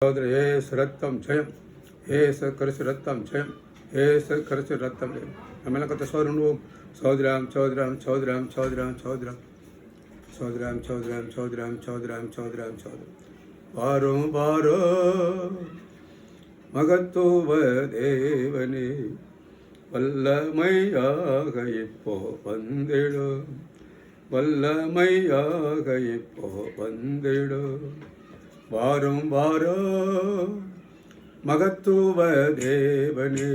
ஏசு ரத்தம் ஜெயம், ஏசு கிறிஸ்து ரத்தம் ஜெயம், ஏசு கிறிஸ்து ரத்தம் ஜெயம். நம்ம எல்லாம் கத்த சோதரம் சோதரம் சோதரம் சோதரம் சோதரம் சோதரம் சோதரம் சோதரம் சோதரம் சோதரம் சோதரம் சோதரம். வாரும் வாரோ மகத்துவ தேவனே, வல்லமையாக இப்போ வந்திடும், வல்லமையாக இப்போ வந்திடும். வாரும் வாரோ மகத்துவ தேவனே,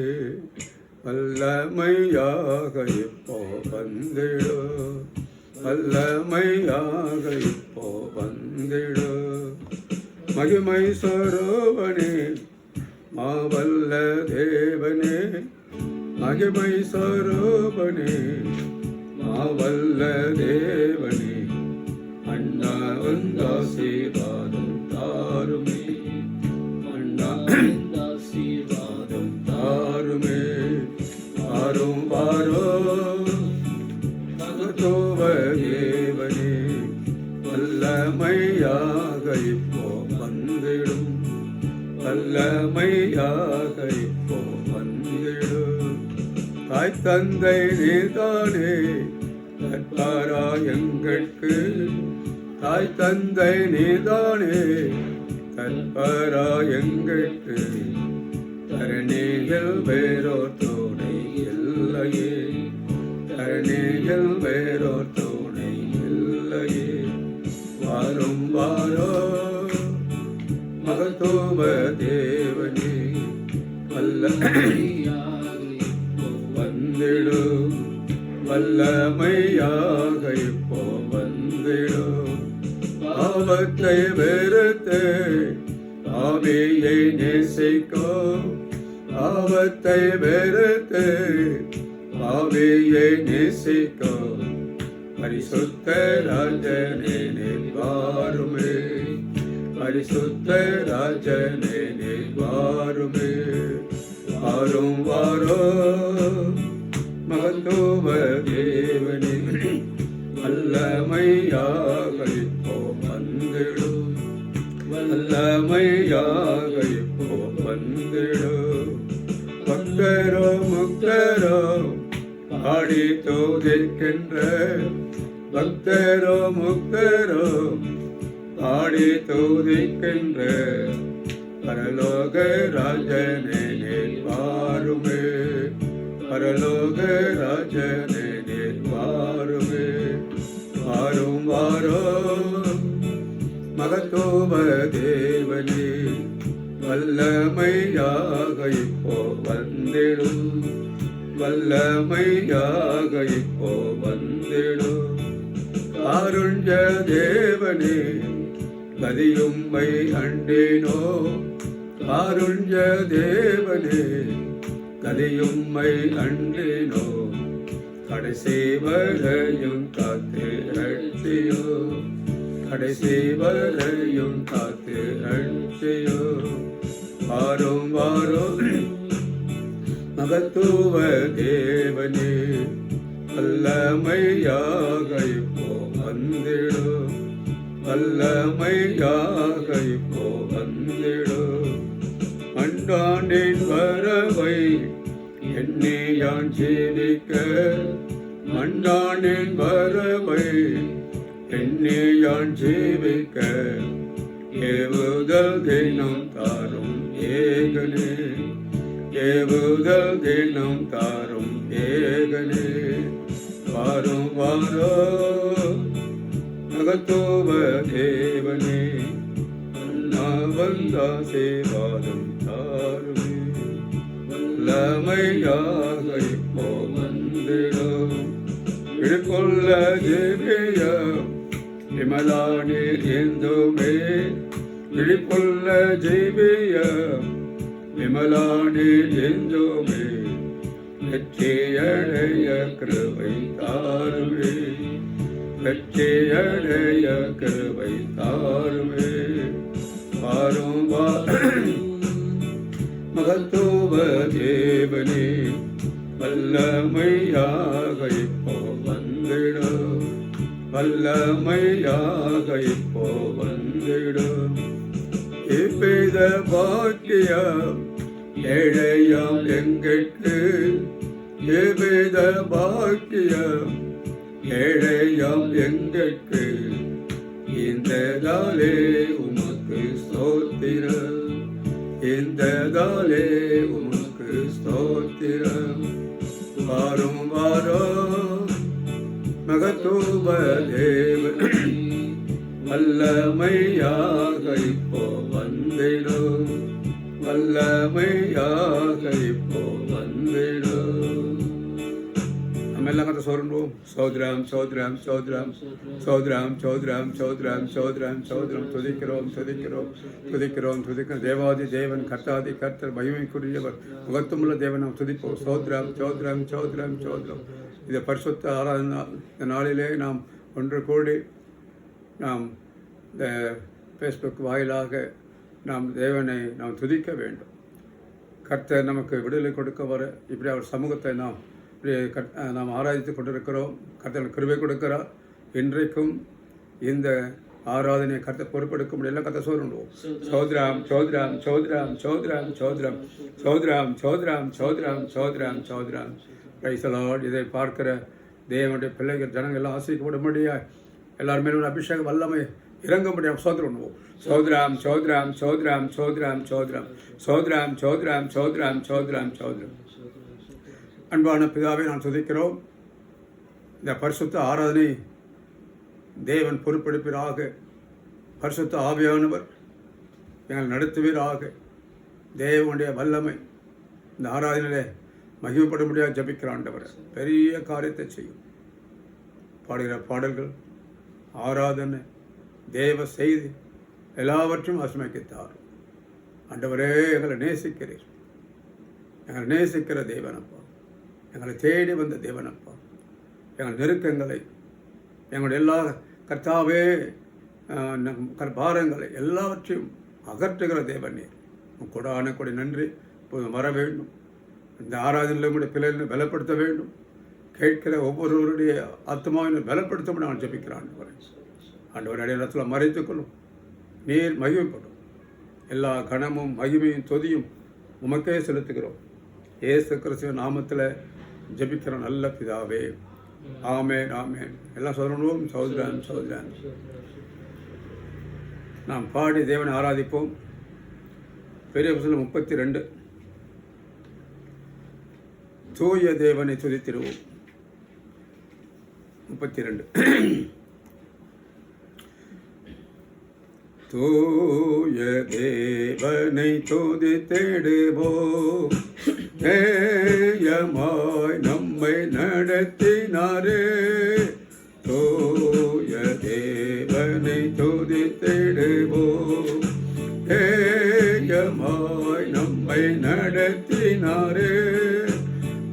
வல்லமையாக இப்போ வந்திடோ, வல்லமையாக இப்போ வந்திடோ. மகிமை சொரூபனே மாவல்ல தேவனே, மகிமை சொரூபனே மாவல்ல தேவனே, அண்ணா வந்தாசீர்வாதம் தாருமே, அண்ணா ஆசீர்வாதம் தாருமே. வாரும் வாரோ மகத்துவ தேவனே, வல்லமையாக இப்போ வந்திடும், வல்லமையாக இப்போ வந்திடும். தாய் தந்தை நீதானே கற்பாரா எங்களுக்கு, தாய் தந்தை நீதானே கற்பரா எங்களுக்கு. தரணிகள் வேறோர் துணை இல்லையே, தரணிகள் வேறோர் துணை இல்லையே. வாரும் வாரோ மகத்துவ தேவனே, வல்லமையாக வந்திடும், வல்லமையாக இப்போ வந்திடும். பாவத்தை வெறுத்து ஆவியை நேசிக்கும், பாவத்தை வெறுத்து ஆவியை நேசிக்கும். பரிசுத்த ராஜனே வாருமே, பரிசுத்த ராஜனே வாருமே. வாரும் வாரோ மகத்துவ தேவனே, வல்லமையாக இப்போ வந்திடும், வல்லமையாக இப்போ வந்திடும். பக்தரோ முக்தரோ பாடி தோதிக்கின்ற, பக்தரோ முக்தரோ பாடி தோதிக்கின்ற. பரலோக ராஜனே வாருமே, பரலோக ராஜனே வாருமே. வாரும் வாரோ மகத்துவ தேவனே, வல்லமையாக இப்போ வந்திடும், வல்லமையாக இப்போ வந்திடும். காருண்ய தேவனே கதியும்மை அண்டினோ, காருண்ய தேவனே கதியும்மை அண்டினோ. கடைசி வரையும் காத்து ரட்சியோ, கடைசி வரையும் காத்து ரட்சியோ. வாரும் வாரோ மகத்துவ தேவனே, வல்லமையாக இப்போ வந்திடும், வல்லமையாக இப்போ வந்திடும். அண்டாண்டின் வரவை என்னை யான் ஜீவிக்க, மண்டாண்டின் வரவை என்னை யான் ஜீவிக்க. ஏவுதல் தினம் தாரும் ஏகனே, ஏவுதல் தினம் தாரும் ஏகனே. வாரும் வாரோ மகத்துவ தேவனே, வந்தாசீர்வாதம் தாருமே. வல்லமையாக இப்போ வந்திடும், விடுகொள்ள ஜெபிய விமலானே என்றுமே. விழிப்புள்ள ஜெபிய விமலானே என்றுமே. வெற்றியடைய கிருபை தாருமே, வெற்றியடைய கிருபை தாருமே. வாரும் மகத்துவ தேவனே, வல்லமையாக இப்போ வந்திடும், வல்லமையாக இப்போ வந்திடும். இப்பேத எவ்வித பாக்கியம் ஏழையாம் எங்கட்கு எவ்வித பாக்கியம் ஏழையாம் எங்கட்கு இந்த நாளே உமக்கு ஸ்தோத்திரம் இந்த நாளே உமக்கு ஸ்தோத்திரம் வாரும் வாரும் மகத்துவ தேவன் வல்லமையாக இப்போ வந்திடும் வல்லமையாக இப்போ வந்திடும் நம்ம எல்லாம் கதை சொல்றோம் சோதரம் சோதரம் சோதரம் சோதரம் சோதரம் சோதரம் சோதரம் சோதரம் துதிக்கிறோம் துதிக்கிறோம் துதிக்கிறோம் துதிக்கிறோம் தேவாதி தேவன் கர்த்தாதி கர்த்தர் மகிமைக்குரியவர் முகத்துமுள்ள தேவன் நாம் துதிப்போம் சோதரம் சோதரம் சோதரம் சோதரம் இதை பரிசுத்த ஆராதனை இந்த நாளிலே நாம் ஒன்று கூடி நாம் இந்த ஃபேஸ்புக் வாயிலாக நாம் தேவனை நாம் துதிக்க வேண்டும். கர்த்தர் நமக்கு விடுதலை கொடுக்க வர இப்படி அவர் சமூகத்தை நாம் நாம் ஆராதித்து கொண்டிருக்கிறோம். கர்த்தர் கிருபை கொடுக்கிறார். இன்றைக்கும் இந்த ஆராதனை கர்த்தர் பொறுப்பெடுக்க முடியல. கர்த்தர் சொல்லுவோம் சோதராம் சோதராம் சோதராம் சோதராம் சோதராம் சோதராம் சோதராம் சோதராம் சோதராம் சோதராம் ரைசலாட். இதை பார்க்கிற தேவனுடைய பிள்ளைகள் ஜனங்கள் எல்லாம் ஆசைக்கப்பட முடியாது. எல்லாருமே அபிஷேகம் வல்லமை இறங்க முடியும். சோதரம் சோதராம் சோதராம் சோதராம் சோதராம் சோதராம் சோதராம் சோதராம் சோதராம் சோதராம் சோதரம். அன்பான பிதாவை நான் துதிக்கிறோம். இந்த பரிசுத்த ஆராதனை தேவன் பொறுப்பெடுப்பீராக. பரிசுத்த ஆவியானவர் எங்கள் நடத்துவீராக. தேவனுடைய வல்லமை இந்த ஆராதனையிலே மகிமைப்பட முடியாது. ஜபிக்கிறாண்டவர் பெரிய காரியத்தை செய்யும். பாடுகிற பாடல்கள், ஆராதனை, தேவ செய்தி எல்லாவற்றையும் ஆசீர்வதித்தார். ஆண்டவரே எங்களை நேசிக்கிறீர். எங்களை நேசிக்கிற தேவனப்பா, எங்களை தேடி வந்த தேவனப்பா, எங்கள் நெருக்கங்களை, எங்களுடைய எல்லா கர்த்தாவே பாரங்களை எல்லாவற்றையும் அகற்றுகிற தேவனே கொடான கொடி நன்றி. இப்போது வர வேண்டும். இந்த ஆராதனையில் உங்களுடைய பிள்ளைகளை பலப்படுத்த வேண்டும். கேட்கிற ஒவ்வொருவருடைய ஆத்மாவினை பலப்படுத்த நான் ஜபிக்கிறான். ஆண்டவர் அடையாளத்தில் மறைத்துக்கொள்ளும். நீர் மகிமைப்படும். எல்லா கணமும் மகிமையும் தொதியும் உமக்கே செலுத்துகிறோம். இயேசு கிறிஸ்துவின் நாமத்தில் ஜபிக்கிற நல்ல பிதாவே, ஆமேன் ஆமேன். எல்லாம் சொல்லணும். சௌதரான் சௌதரான் நாம் பாடி தேவனை ஆராதிப்போம். பெரிய புத்தகம் 32 தூய தேவனை துதித்திடுவோம். 32 தூய தேவனை துதித்திடுவோம். நேயமாய் நம்மை நடத்தினாரே. தூய தேவனை துதித்திடுவோம். நேயமாய் நம்மை நடத்தினாரே.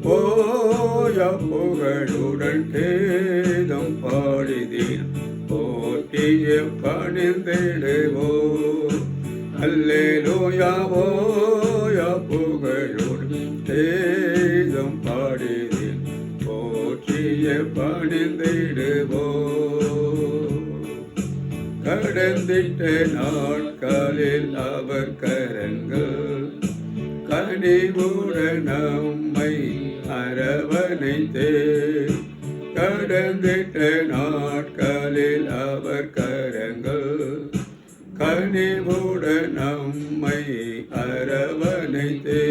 போய புகழுடன் கேதம் பாடிதேன் போற்றிய பணிந்திடுவோம். அல்லேலூயா ஓய புகழுடன் கேதம் பாடிதேன் போற்றிய பணிந்திடுவோம். கடந்திட்ட நாட்களில் அவர் கரங்கள் கனிவுடன் நம்மை அரவணைத்தே. கடந்திட்ட நாட்களில் அவர் கரங்கள் கனிவுடன் நம்மை அரவணைத்தே.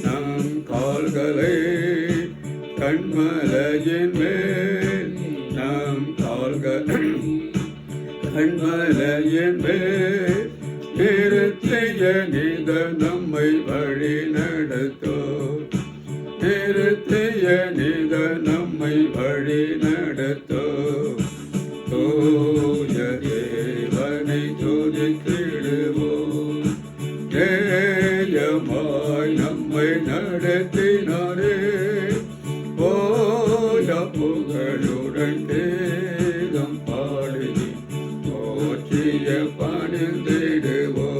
நம் கால்களை கண்மலையின் மேல், நம் கால்கள் கண்மலையின் மேல் நிறுத்திய நீத நம்மை வழி நடத்தோ. நிறுத்திய நீத நம்மை வழி நடத்தோ. தூய தேவனை துதித்திடுவோம். நேயமாய் நம்மை நடத்தினாரே. போய புகழுடன் தேதம் பாடி போற்றிய பணிந்திடுவோம்.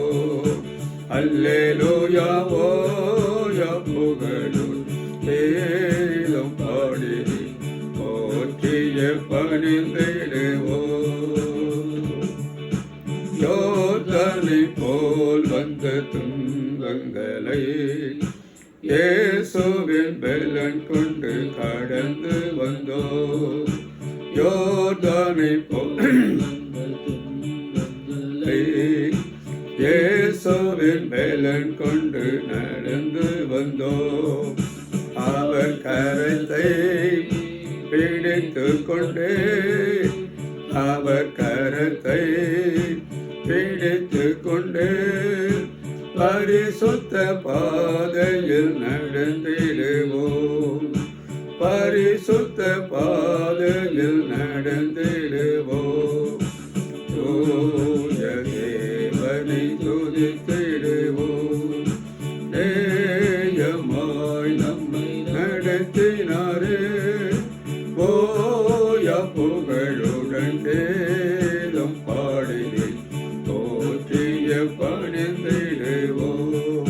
அல்லேலூயா ஓய புகழுடன் தேதம் பாடி போற்றிய பணிந்திடுவோம். யோதனை போல் துன்பங்களை இயேசுவின் பலன் கொண்டு கடந்து வந்தோம். யோர்தானை இயேசுவின் பலன் கொண்டு நடந்து வந்தோம். அவர் கரத்தை பிடித்து கொண்டே அவர் கரத்தை பிடித்து கொண்டே பரிசுத்த பாதையில் நடந்திடுவோம். பரிசுத்த பாதையில் நடந்திடுவோம். தூய தேவனை துதித்திடுவோம். நேயமாய் நம்மை நடத்தினாரே போய புகழுடன் தேதம் பாடுகிறேன் தோற்றிய பணிந்திடுவோம்.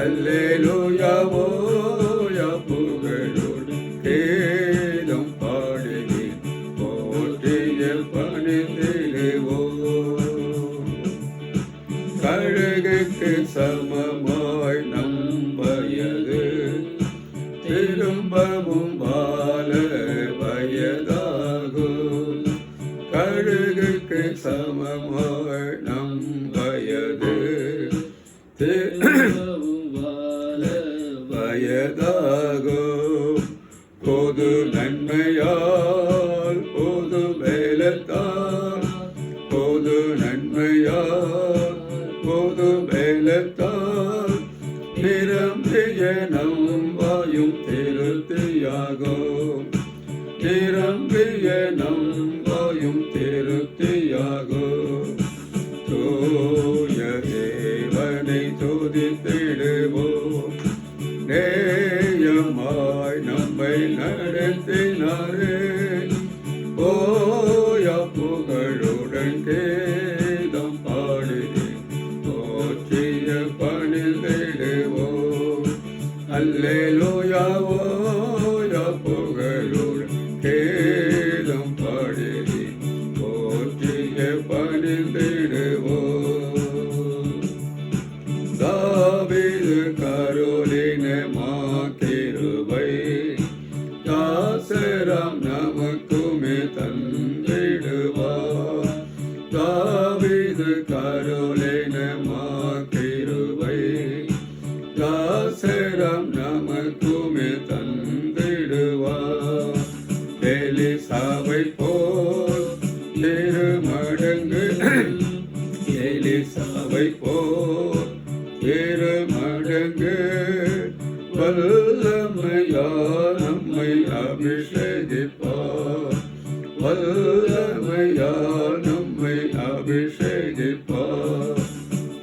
அல்லேலூயா ஓய புகழுடன் தேதம் பாடுகிறேன் தோற்றிய பணிந்திடுவோம். கழுகுக்கு சமமாய் நம் வயது திரும்பவும் வாழ வயதாகும். கழுகுக்கு சமமாய் நம் வயது திரும்பவும் வாழ வயதாகும். பொது நன்மையால் பொது வேலத்தால் பொது நன்மையால் பொது வேலத்தால் நிரம்பிய நம் வாயும் திருப்தியாகும். நிரம்பிய நம் வாயும் திருப்தியாகும். தூய தேவனை துதித்திடுவோம். நேயமாய் நம்மை நடத்தினாரே போய புகழுடன் கேதம் பாடுகிறேன் தோற்றிய பணிந்திடுவோம். அல்லேலூயா ஓய புகழுடன் கேதம் பாடுகிறேன் தோற்றிய பணிந்திடுவோம். தாவீது கரோலின மாக்கிருபை தாசராம் நமக்குமே தந்திடுவார். தாவீது கரோலின மாக்கிருபை தாசராம் நமக்குமே தந்திடுவார். எலிசாவை போல் திருமடங்கு எலிசாவை போல் திருமடங்கு வல்லமையார் நம்மை அபிஷேகிப்பார். வல்லமையார் நம்மை அபிஷேகிப்பார்.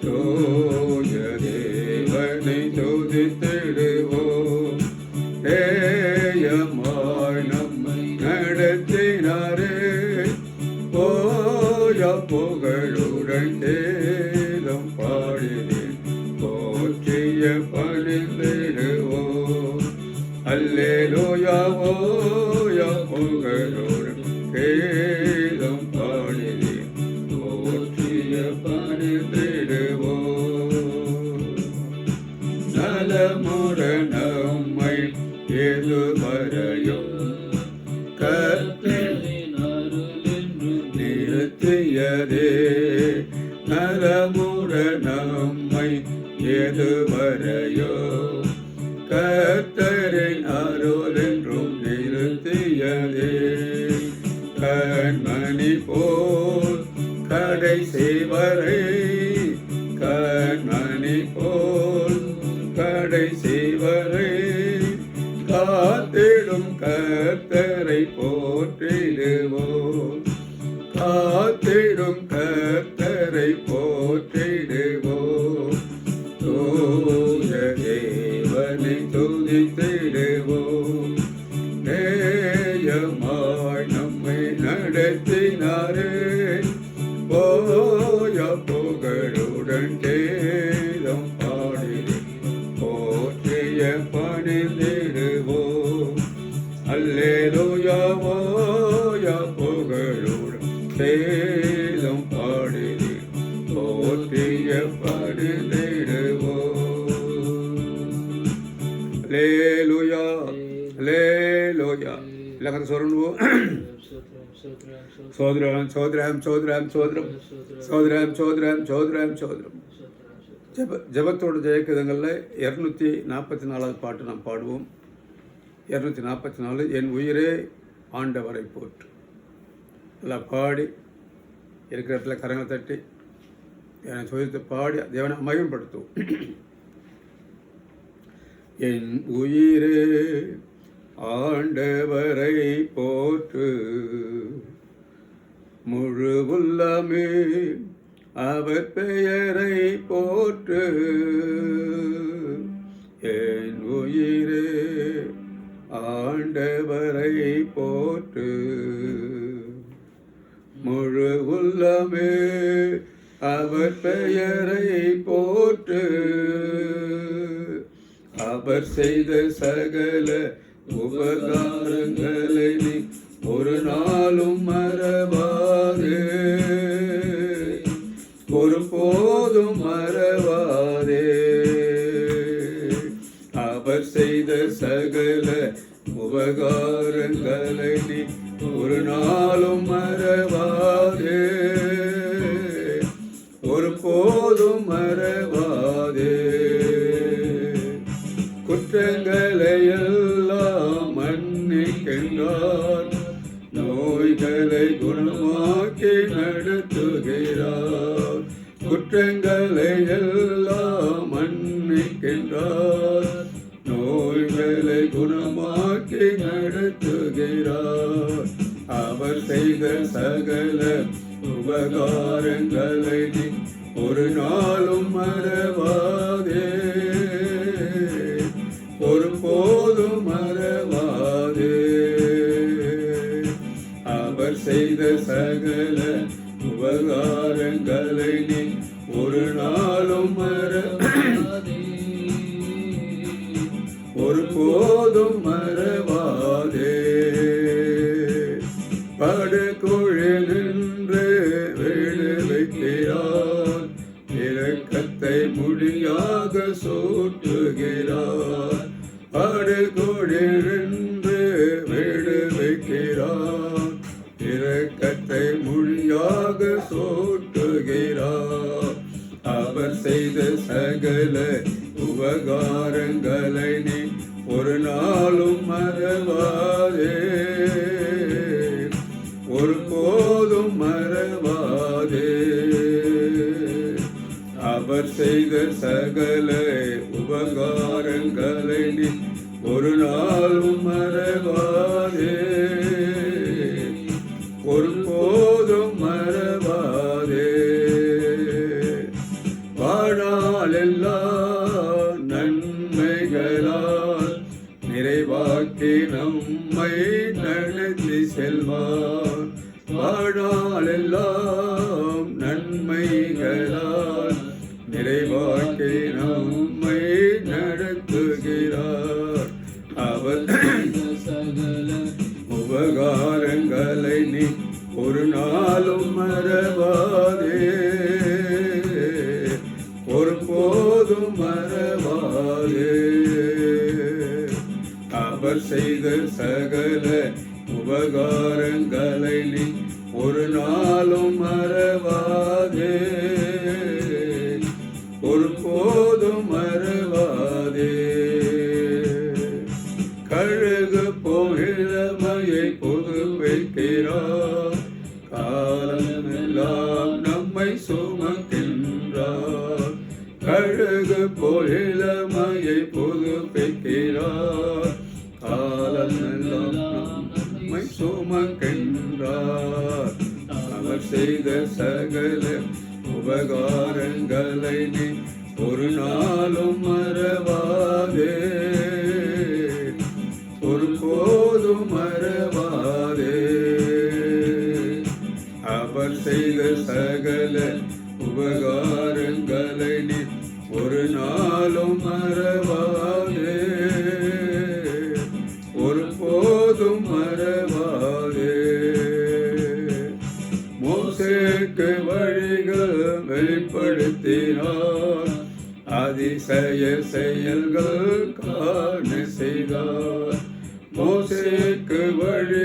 தூய தேவனை துதித்திடுவோம். நேயமாய் நம்மை நடத்தினாரே போய புகழுடன் தேதம் பாடினேன் போற்றிய பணிந்திடுவோம். அல்லேலூயா ஓய புகழுடன் தேதம் பாடினேன் போற்றிய பணிந்திடுவோம். நலமுடன் நம்மை எதுவரையும் கர்த்தரின் அருளென்று நிறுத்தியதே. நலமுடன் நம்மை எதுவரையோ கர்த்தரின் அருளென்றும் நிறுத்தியதே. கண்மணி போல் கடைசி வரை கண்மணி போல் கடைசி வரை காத்திடும் கர்த்தரை போற்றிடுவோம். காத்திடும் கர்த்தரை போற்றிடுவோம். தூய தேவனை துதித்திடுவோம். நேயமாய் நம்மை நடத்தினாரே போய புகழுடன் தேதம் பாடினேன் போற்றிய பணிந்திடுவோம். அல்லேலூயா ஓய புகழுடன் தேதம் பாடினேன் போற்றிய பணிந்திடுவோம். எல்லாம் கதை சொல்லுவோம். சோதரம் சோதரம் சோதரம் சோதரம் சோதரம் சோதரம் சோதரம் சோதரம். ஜபத்தோட ஜெயக்கிதங்களில் 244வது பாட்டு நாம் பாடுவோம். 244 என் உயிரே ஆண்டவரை போற்று. எல்லாம் பாடி இருக்கிற இடத்துல கரங்களை தட்டி என் சொல்லித்து பாடி தேவனை மகிமைப்படுத்துவோம். என் உயிரே ஆண்டவரை போற்று, முழு உள்ளமே அவர் பெயரை போற்று. என் உயிரே ஆண்டவரை போற்று, முழு உள்ளமே அவர் பெயரை போற்று. அவர் செய்த சகல உபகாரங்களை நீ ஒரு நாளும் மறவாதே, ஒருபோதும் மறவாதே. அவர் செய்த சகல உபகாரங்களை நீ ஒரு நாளும் மறவாதே, ஒருபோதும் மறவாதே. குற்றங்களை எல்லாம் மன்னிக்கின்றார், நோய்களை குணமாக்கி நடத்துகிறார். குற்றங்களை எல்லாம் மன்னிக்கின்றார், நோய்களை குணமாக்கி நடத்துகிறார். அவர் செய்த சகல உபகாரங்களை நீ ஒரு நாளும் மறவாதே, ஒருபோதும் மறவாதே. அவர் செய்த சகல உபகாரங்களை நீ ஒரு நாளும் மறவாதே, ஒருபோதும் மறவாதே. படுகுழில் நின்று வீடு வைக்கிறார், இரக்கத்தை முடியாக சூட்டுகிறார். படுகுழில் நின்று வீடு வைக்கிறார், இரக்கத்தை முடியாக சூட்டுகிறார். அவர் செய்த சகல உபகாரங்களை நீ ஒரு நாளும் மறவாதே, ஒருபோதும் மறவாதே. அவர் செய்த சகல உபகாரங்களை நீ ஒரு நாளும் மறவாதே, ஒருபோதும் மறவாதே. வாழ்நாளெல்லாம் நன்மைகளால் நிறைவாக்கி நம்மை நடத்தி செல்வார். வாழ்நாளெல்லாம் நன்மைகளால் நிறைவாக்கி நம்மை நடத்துகிறார். அவர் சகல உபகாரங்களை நீ ஒரு நாளும் மறவாதே, ஒருபோதும் மறவாதே. அவர் செய்த சகல உபகாரங்களை நீ ஒரு நாளும் மறவாதே, ஒருபோதும் மறவாதே. கழுகு போயிழமையை புதுப்பிக்கிறார், காலமெல்லாம் நம்மை சுமக்கின்றார். கழுகு போயிழமையை புதுப்பிக்கிறார், காலமெல்லாம் நம்மை சுமக்கின்றார். அவர் செய்த சகல உபகாரங்களை நீ ஒரு நாளும் மறவாதே, ஒருபோதும் மறவாதே. அவர் செய்த சகல உபகாரங்களை நீ ஒரு நாளும் மறவாதே, ஒருபோதும் மறவாதே. மோசேக்கு வழிகள் வெளிப்படுத்தினார், அதிசய செயல்கள் காண செய்தார். மோசேக்கு வழி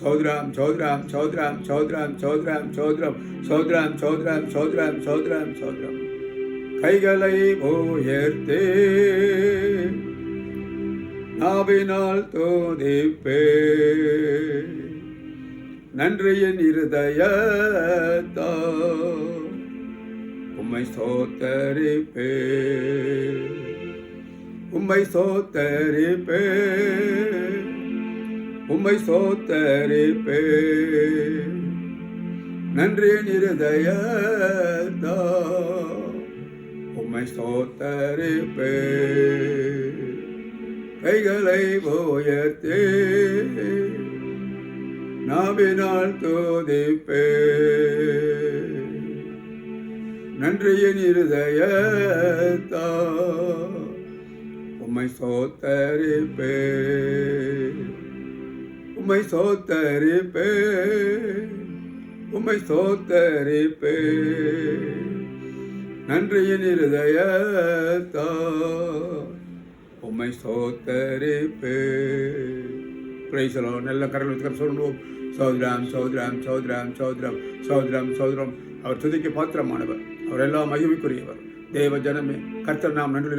சோத்ராம் சோத்ராம் சோத்ராம் சோத்ராம் சோத்ராம் சோத்ரம் சோத்ராம் சோத்ராம் சோத்ராம் சோத்ராம் சோத்ரம். கைகளை உயர்த்தே நாவினால் துதிப்பே நன்றியின் இருதயத்தா உம்மை ஸ்தோத்தரிப்பே உம்மை ஸ்தோத்தரிப்பே உம்மை ஸ்தோத்தரிப்பே நன்றியின் இருதயத்தா உம்மை ஸ்தோத்தரிப்பே கைகளை உயர்த்தே நாவினால் துதிப்பே நன்றியின் இருதயத்தா உம்மை ஸ்தோத்தரிப்பே உம்மை ஸ்தோத்தரிப்பே உம்மை ஸ்தோத்தரிப்பே நன்றியின் இருதயத்தா உம்மை ஸ்தோத்தரிப்பே. Price the Lord. நல்ல கரங்கள் சொல்லுவோம். சோத்ராம் சோத்ராம் சோத்ராம் சோத்ரம் சோத்ரம் சோத்ரம். அவர் துதிக்கு பாத்திரமானவர், அவர் எல்லாம் மகிமைக்குரியவர். தேவ ஜனமே, கர்த்தர் நாம் நன்றி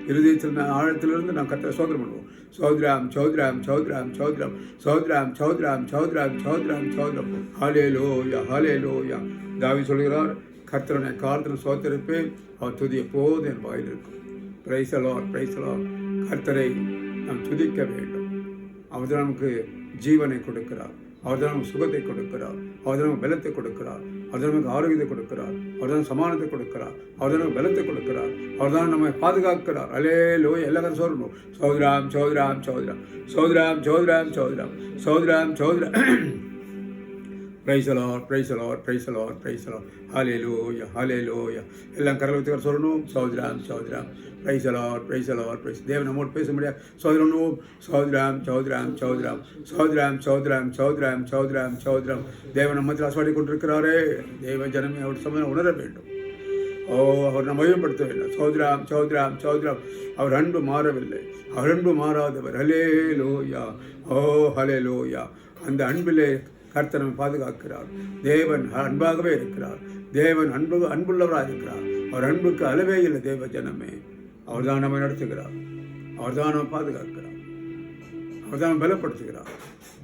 இருதயத்தில் ஆழத்திலிருந்து நாம் கர்த்தரை சோதனம் பண்ணுவோம். சோத்ராம் சோத்ராம் சோத்ராம் சோத்ரம் சோத்ராம் சோத்ராம் சோத்ராம் சோத்ராம் சோத்ரம். ஹல்லேலூயா ஹல்லேலூயா. தாவீது சொல்கிறார், கர்த்தருடைய காலத்தில் சோதரிப்பேன், அவர் துதி எப்போது என் வாயில் இருக்கும். Price the Lord praise the Lord. கர்த்தரை நாம் துதிக்க வேண்டும். அவர் நமக்கு ஜீவனை கொடுக்கிறார், அவர் தான் நமக்கு சுகத்தை கொடுக்கிறார், அவர் தான் நமக்கு பலத்தை கொடுக்கிறார், அவர் தான் நமக்கு ஆரோக்கியத்தை கொடுக்கிறார், அவர் தான் சமானத்தை கொடுக்கிறார், அவர் தான் நமக்கு பலத்தை கொடுக்கிறார், அவர் தான் நம்மை பாதுகாக்கிறார். அல்லேலூயா. எல்லாரும் சொல்லணும். சோத்ராம் சோத்ராம் சோத்ராம் சோத்ராம் சோத்ராம் சோத்ராம் சோத்ராம் சோத்ராம். Praise the Lord praise the Lord praise the Lord praise the Lord. ஹல்லேலூயா ஹல்லேலூயா. எல்லாம் கரங்களை சொல்லணும். சோத்ராம் சோத்ராம். Praise the Lord praise the Lord praise. தேவன் நம்மோடு பேச முடியாது. சோதரணும். சோத்ராம் சோத்ராம் சோத்ராம் சோத்ராம் சோத்ராம் சோத்ராம் சோத்ராம் சோத்ராம். தேவன் நம்மத்தில் அசவாடி கொண்டிருக்கிறாரே. தேவ ஜனமே அவர் சமயம் உணர வேண்டும். அவர் நம்ம மையப்படுத்த வேண்டும். சோத்ராம் சோத்ராம் சோத்ராம். அவர் அன்பு மாறவில்லை, அவர் அன்பு மாறாதவர். ஹல்லேலூயா ஹல்லேலூயா. அந்த அன்பிலே கர்த்தர் நம்மை பாதுகாக்கிறார். தேவன் அன்பாகவே இருக்கிறார். தேவன் அன்புள்ளவராக இருக்கிறார். அவர் அன்புக்கு அளவே இல்லை. தேவ ஜனமே, அவர் தான் நம்மை நடத்துகிறார், அவர் தான் நம்ம பாதுகாக்கிறார், அவர் தான் பலப்படுத்துகிறார்.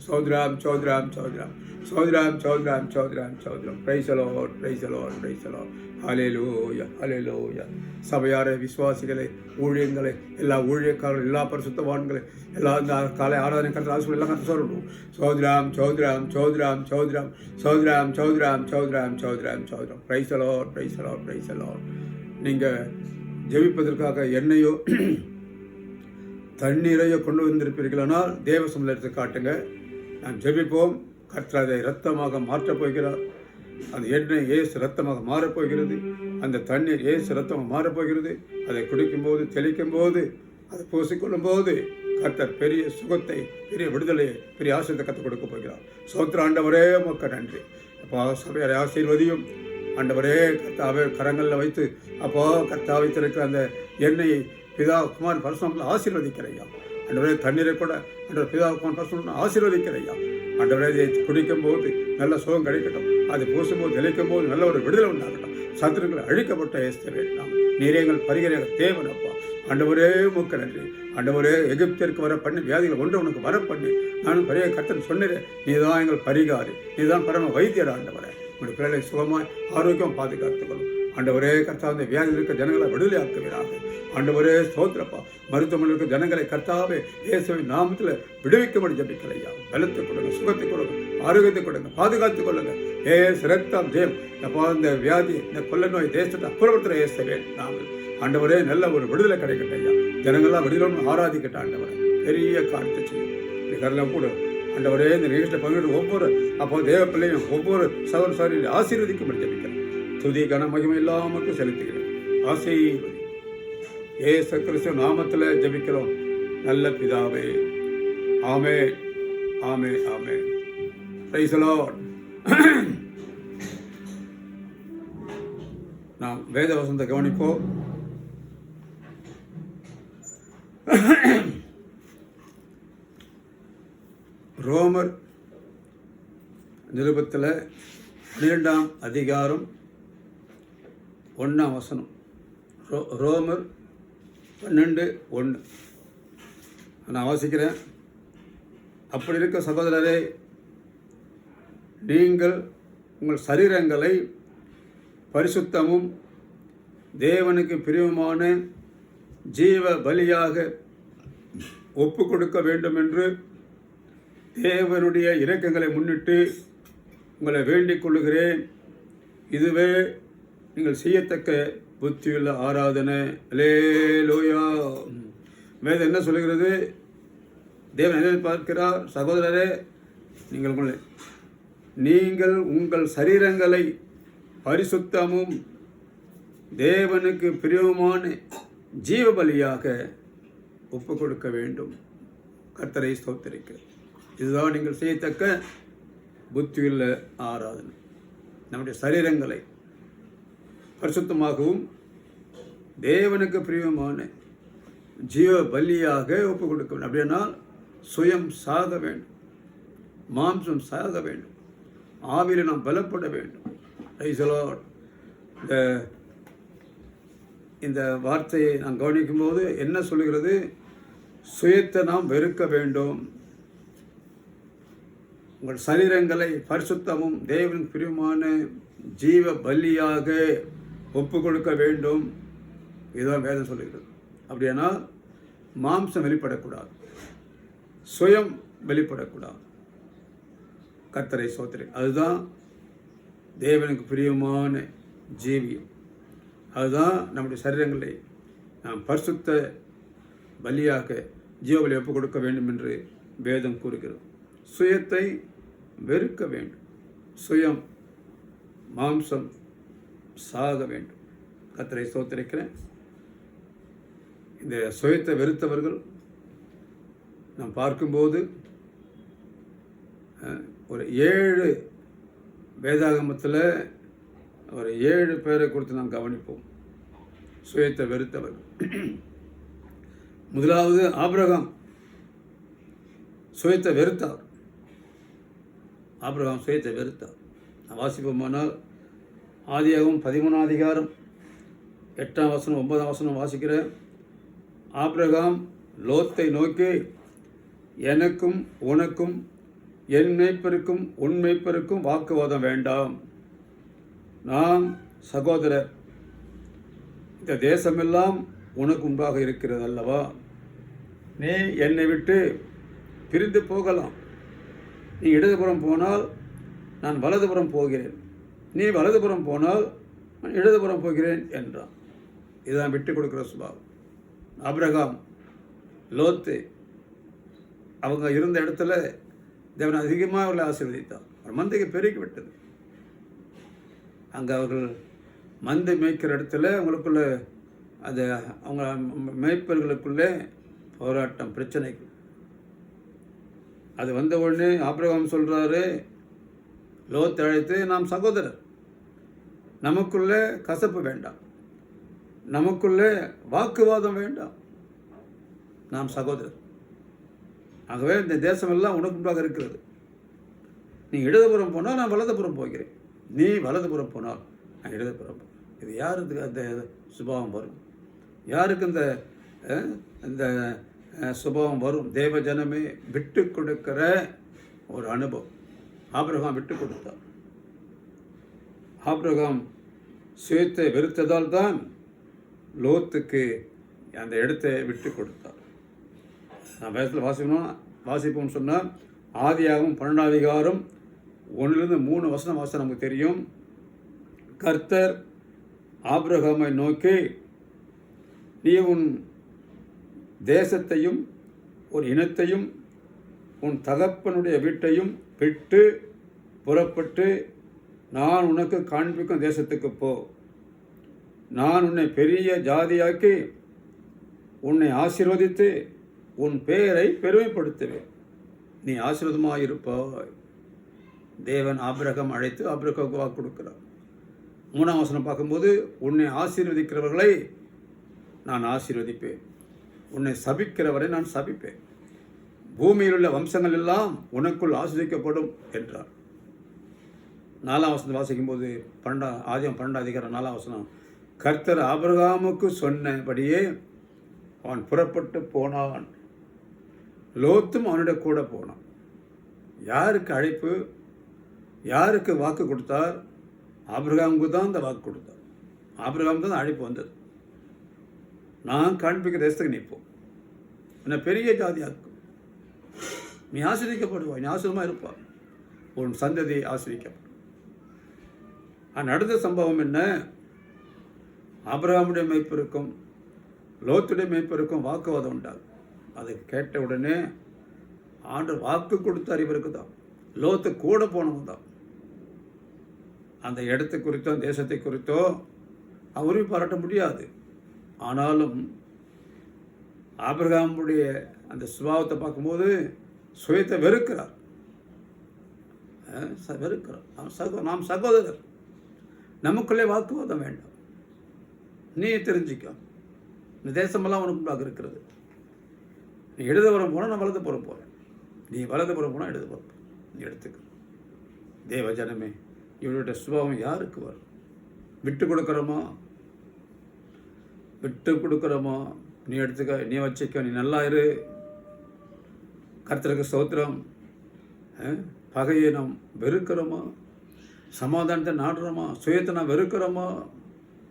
சோத்ராம் சோத்ராம் சோத்ராம் சோத்ராம் சோத்ராம் சோத்ராம் சோத்ராம். Praise the Lord praise the Lord praise the Lord. ஹல்லேலூயா ஹல்லேலூயா. சபையாரை, விசுவாசிகளை, ஊழியங்களை, எல்லா ஊழியக்காரர்கள், எல்லா பரிசுத்தவான்களை, எல்லா இந்த காலை ஆராதனை கருத்து ஆசிரியர் எல்லாம் கருத்து சொல்லணும். சோத்ராம் சோத்ராம் சோத்ராம் சோத்ராம் சோத்ராம் சோத்ராம் சோத்ராம் சோத்ராம் சோத்ராம். Praise the Lord praise the Lord praise the Lord. நீங்கள் ஜெபிப்பதற்காக எண்ணெயோ தண்ணீரையோ கொண்டு வந்திருப்பீர்களானால் தேவ சமூகத்தை காட்டுங்க. நாம் ஜெபிப்போம். கர்த்தர் அதை இரத்தமாக மாற்றப் போகிறார். அந்த எண்ணெய் இயேசு இரத்தமாக மாறப்போகிறது. அந்த தண்ணீர் இயேசு இரத்தமாக மாறப்போகிறது. அதை குடிக்கும்போது, தெளிக்கும் போது, அதை பூசிக்கொள்ளும் போது கர்த்தர் பெரிய சுகத்தை, பெரிய விடுதலையை, பெரிய ஆசீர்வாதத்தை கற்றுக் கொடுக்க போகிறார். சோத்திர ஆண்டவரே, உமக்கு நன்றி. அப்போ சபையாரை ஆசீர்வதியும். ஆண்டவரே, கர்த்தாவே கரங்களில் வைத்து அப்போ கர்த்தா வைத்திருக்கிற அந்த எண்ணெயை பிதா குமார் பரிசுத்தத்தில் ஆசீர்வதிக்கிறையா. ஆண்டவரே, தண்ணீரை கூட ஆண்டவர் பிதா குமார் பரிசுத்தம் ஆசீர்வதிக்கிறையா. ஆண்டவரே, இதை குடிக்கும் போது நல்ல சுகம் கிடைக்கட்டும். அதை பூசும்போது தெளிக்கும் போது நல்ல ஒரு விடுதலை உண்டாகட்டும். சத்துருக்களை அழிக்கப்பட்ட இயேசுவே வேண்டாம். நீரேங்கள் பரிகரையாக தேவனப்பா. ஆண்டவரே, உமக்கு நன்றி. ஆண்டவரே, எகிப்திற்கு வர பண்ணி வியாதிகள் ஒன்று உனக்கு வர பண்ணி நானும் பெரிய கர்த்தன் சொன்னேன். நீதான் எங்கள் பரிகாரி, நீதான் பரம வைத்தியர். ஆண்டவரே, உங்களுடைய பிள்ளைகளை சுகமாய் ஆரோக்கியம் பாதுகாத்துக்கொள்ளும். ஆண்டவரே, கர்த்தாவே வியாதியில் இருக்க ஜனங்களை விடுதலை ஆக்குவீராக. ஆண்டவரே, ஸ்தோத்திரப்பா. மருத்துவமனையில் இருக்க ஜனங்களை கர்த்தாவே இயேசுவின் நாமத்தில் விடுவிக்கும்படி ஜெபிக்கிறையா. பலத்தை கொடுங்க, சுகத்தை கொடுங்க, ஆரோக்கியத்தை கொடுங்க, பாதுகாத்துக் கொள்ளுங்க. ஏசு ரத்தம் ஜெயம். அப்போ இந்த வியாதி, இந்த கொள்ள நோய் தேசத்தை அப்புறப்படுத்துகிற இயேசுவே நாமல். ஆண்டவரே, நல்ல ஒரு விடுதலை கிடைக்கட்டும் ஐயா. ஜனங்கள்லாம் விடுதலை ஆராதிக்கட்டும். ஆண்டவரே, பெரிய காரியத்தை செய்யும். இதெல்லாம் கூட ஆண்டவரே, இந்த நிகழ்ச்சியில் பங்கிட்டு ஒவ்வொரு அப்போ தேவ பிள்ளையும் ஒவ்வொரு சகோதர சகோதரியும் ஆசீர்வதிக்கும்படி ஜெபிக்கிறேன். துதி கன மகிமை இல்லாமல் செலுத்துகிறேன். ஆசீர்வதி. இயேசு கிறிஸ்து நாமத்தில் ஜெபிக்கிறோம் நல்ல பிதாவே. ஆமென் ஆமென் ஆமென். Praise the Lord. நாம் வேத வசனத்தை கவனிப்போம். ரோமர் நிருபத்தில் 12ஆம் அதிகாரம் 1ஆம் வசனம். ரோமர் 12:1 நான் வாசிக்கிறேன். அப்படி இருக்க சகோதரரே, நீங்கள் உங்கள் சரீரங்களை பரிசுத்தமும் தேவனுக்கு பிரியமான ஜீவ பலியாக ஒப்பு கொடுக்க வேண்டும் என்று தேவனுடைய இரக்கங்களை முன்னிட்டு உங்களை வேண்டிக் கொள்ளுகிறேன். இதுவே நீங்கள் செய்யத்தக்க புத்தியுள்ள ஆராதனை. அல்லேலூயா. வேதம் என்ன சொல்லுகிறது? தேவன் என்ன பார்க்கிறார்? சகோதரரே, நீங்கள் உங்கள் சரீரங்களை பரிசுத்தமும் தேவனுக்கு பிரியமான ஜீவ பலியாக ஒப்பு கொடுக்க வேண்டும். கர்த்தரை ஸ்தோத்திரிக்க. இதுதான் நீங்கள் செய்யத்தக்க புத்தியுள்ள ஆராதனை. நம்முடைய சரீரங்களை பரிசுத்தமாகவும் தேவனுக்கு பிரியமான ஜீவ பலியாக ஒப்பு கொடுக்க வேண்டும். அப்படின்னா சுயம் சாக வேண்டும், மாம்சம் சாக வேண்டும், ஆவியில் நாம் பலப்பட வேண்டும். இந்த வார்த்தையை நான் கவனிக்கும்போது என்ன சொல்லுகிறது? சுயத்தை நாம் வெறுக்க வேண்டும். உங்கள் சரீரங்களை பரிசுத்தமும் தேவனுக்கு பிரியமான ஜீவ பலியாக ஒப்பு கொடுக்க வேண்டும். இதுதான் வேதம் சொல்லுகிறது. அப்படின்னா மாம்சம் வெளிப்படக்கூடாது, சுயம் வெளிப்படக்கூடாது. கர்த்தரை ஸ்தோத்திரி. அதுதான் தேவனுக்கு பிரியமான ஜீவியம். அதுதான் நம்முடைய சரீரங்களை நாம் பரிசுத்த பலியாக ஜீவபலி ஒப்பு கொடுக்க வேண்டும் என்று வேதம் கூறுகிறது. சுயத்தை வெறுக்க வேண்டும், சுயம் மாம்சம் சாக வேண்டும். கர்த்தரை ஸ்தோத்திரிக்கிறேன். இந்த சுயத்தை வெறுத்தவர்கள் நாம் பார்க்கும்போது ஒரு 7 வேதாகமத்தில் ஒரு 7 பேரை கொடுத்து நாம் கவனிப்போம். சுயத்தை வெறுத்தவர்கள். முதலாவது ஆபிரகாம் சுயத்தை வெறுத்தார். ஆபிரகாம் சுயத்தை வெறுத்தார். நான் வாசிப்போமானால் ஆதியாகமம் 13ஆம் அதிகாரம் 8ஆம் வசனம் 9ஆம் வசனம் வாசிக்கிறேன். ஆபிரகாம் லோத்தை நோக்கி, எனக்கும் உனக்கும் என் மேய்ப்பருக்கும் உன் மேய்ப்பருக்கும் வாக்குவாதம் வேண்டாம். நாம் சகோதரர். இந்த தேசமெல்லாம் உனக்கு உண்டாக இருக்கிறது அல்லவா? நீ என்னை விட்டு பிரிந்து போகலாம். நீ இடதுபுறம் போனால் நான் வலதுபுறம் போகிறேன், நீ வலதுபுறம் போனால் நான் இடதுபுறம் போகிறேன் என்றான். இதுதான் விட்டு கொடுக்குற சுபாவம். ஆபிரகாம் லோத்து அவங்க இருந்த இடத்துல தேவன் அதிகமாக அவர்களை ஆசீர்வதித்தார். அவர் மந்தைக்கு பெருக்கி விட்டது. அங்கே அவர்கள் மந்தை மேய்க்கிற இடத்துல அவங்களுக்குள்ள அது அவங்க மேய்ப்பர்களுக்குள்ளே போராட்டம், பிரச்சனைகள். அது வந்த உடனே ஆபிரகாம் சொல்கிறாரு, லோத்தை அழைத்து, நாம் சகோதரர், நமக்குள்ளே கசப்பு வேண்டாம், நமக்குள்ளே வாக்குவாதம் வேண்டாம், நாம் சகோதரர். ஆகவே இந்த தேசமெல்லாம் உனக்கு உண்டாக இருக்கிறது. நீ இடதுபுறம் போனால் நான் வலதுபுறம் போகிறேன், நீ வலதுபுறம் போனால் நான் இடதுபுறம் போகிறேன். இது யாருக்கு அந்த சுபாவம் வரும்? யாருக்கு இந்த சுபாவம் வரும்? தேவ ஜனமே விட்டு கொடுக்கிற ஒரு அனுபவம். ஆபிரகாம் விட்டு கொடுத்தார். ஆபிரகாம் சுயத்தை வெறுத்ததால் தான் லோத்துக்கு அந்த இடத்தை விட்டு கொடுத்தார். நான் வேதத்தில் வாசிப்போம்னு சொன்னால் ஆதியாகமம் 12ஆம் அதிகாரம் 1-3 வசனம் நமக்கு தெரியும். கர்த்தர் ஆபிரகாமை நோக்கி, நீ உன் தேசத்தையும் உன் இனத்தையும் உன் தகப்பனுடைய வீட்டையும் விட்டு புறப்பட்டு நான் உனக்கு காண்பிக்கும் தேசத்துக்கு போ. நான் உன்னை பெரிய ஜாதியாக்கி உன்னை ஆசீர்வதித்து உன் பெயரை பெருமைப்படுத்துவேன், நீ ஆசீர்வாதமாக இருப்பாய். தேவன் ஆபிரகாம் அழைத்து ஆபிரகாமுக்கு வாக்கு கொடுக்கிறார். 3ஆம் வசனம் பார்க்கும்போது, உன்னை ஆசீர்வதிக்கிறவர்களை நான் ஆசீர்வதிப்பேன், உன்னை சபிக்கிறவரை நான் சபிப்பேன், பூமியில் உள்ள வம்சங்கள் எல்லாம் உனக்குள் ஆசீர்வதிக்கப்படும் என்றார். 4ஆம் வசனத்தை வாசிக்கும்போது ஆதியாகமம் 12 அதிகாரம் 4ஆம் வசனம், கர்த்தர் ஆபிரகாமுக்கு சொன்னபடியே அவன் புறப்பட்டு போனான், லோத்தும் அவனுடைய கூட போனான். யாருக்கு அழைப்பு, யாருக்கு வாக்கு கொடுத்தார்? ஆபிரகாமுக்கு தான் அந்த வாக்கு கொடுத்தார். ஆபிரகாம் தான் அழைப்பு வந்தது. நான் காண்பிக்கிற தேசத்துக்கு நிற்போம், என்ன பெரிய ஜாதியாக்கும், நீ ஆசிரிக்கப்படுவாய், நீ ஆசிரியமாக இருப்பாய், உன் சந்ததி ஆசிரிக்கப்படும். நடந்த சம்பவம் என்ன? ஆபிரகாமுடைய மேய்ப்பருக்கும் லோத்துடைய மேய்ப்பருக்கும் வாக்குவாதம் உண்டாகும். அதை கேட்ட உடனே ஆண்டவர் வாக்கு கொடுத்தார் இவருக்கு தான். லோத்து கூட போனவன் தான். அந்த இடத்தை குறித்தோ தேசத்தை குறித்தோ அவரையும் பாராட்ட முடியாது. ஆனாலும் ஆபிரகாமுடைய அந்த சுபாவத்தை பார்க்கும்போது சுயத்தை வெறுக்கிறார். நாம் சகோதரர், நமக்குள்ளே வாக்குவாதம் வேண்டாம். நீ தெரிஞ்சிக்க, இந்த தேசமெல்லாம் உனக்கு இருக்கிறது. நீ இடதுபுறம் போனால் நான் வலதுபுறம் போகிறேன், நீ வலதுபுறம் போனால் இடதுபுறம் நீ எடுத்துக்க. தேவ ஜனமே, இவருடைய சுபாவம் யாருக்கு வரும்? விட்டு கொடுக்குறோமா? விட்டு கொடுக்குறோமா? நீ எடுத்துக்க, நீ வச்சுக்க, நீ நல்லா இரு. கர்த்தருக்கு ஸ்தோத்திரம். பகையை நாம் வெறுக்கிறோமா? சமாதானத்தை நாடுறோமா? சுயத்தை நாம் வெறுக்கிறோமா?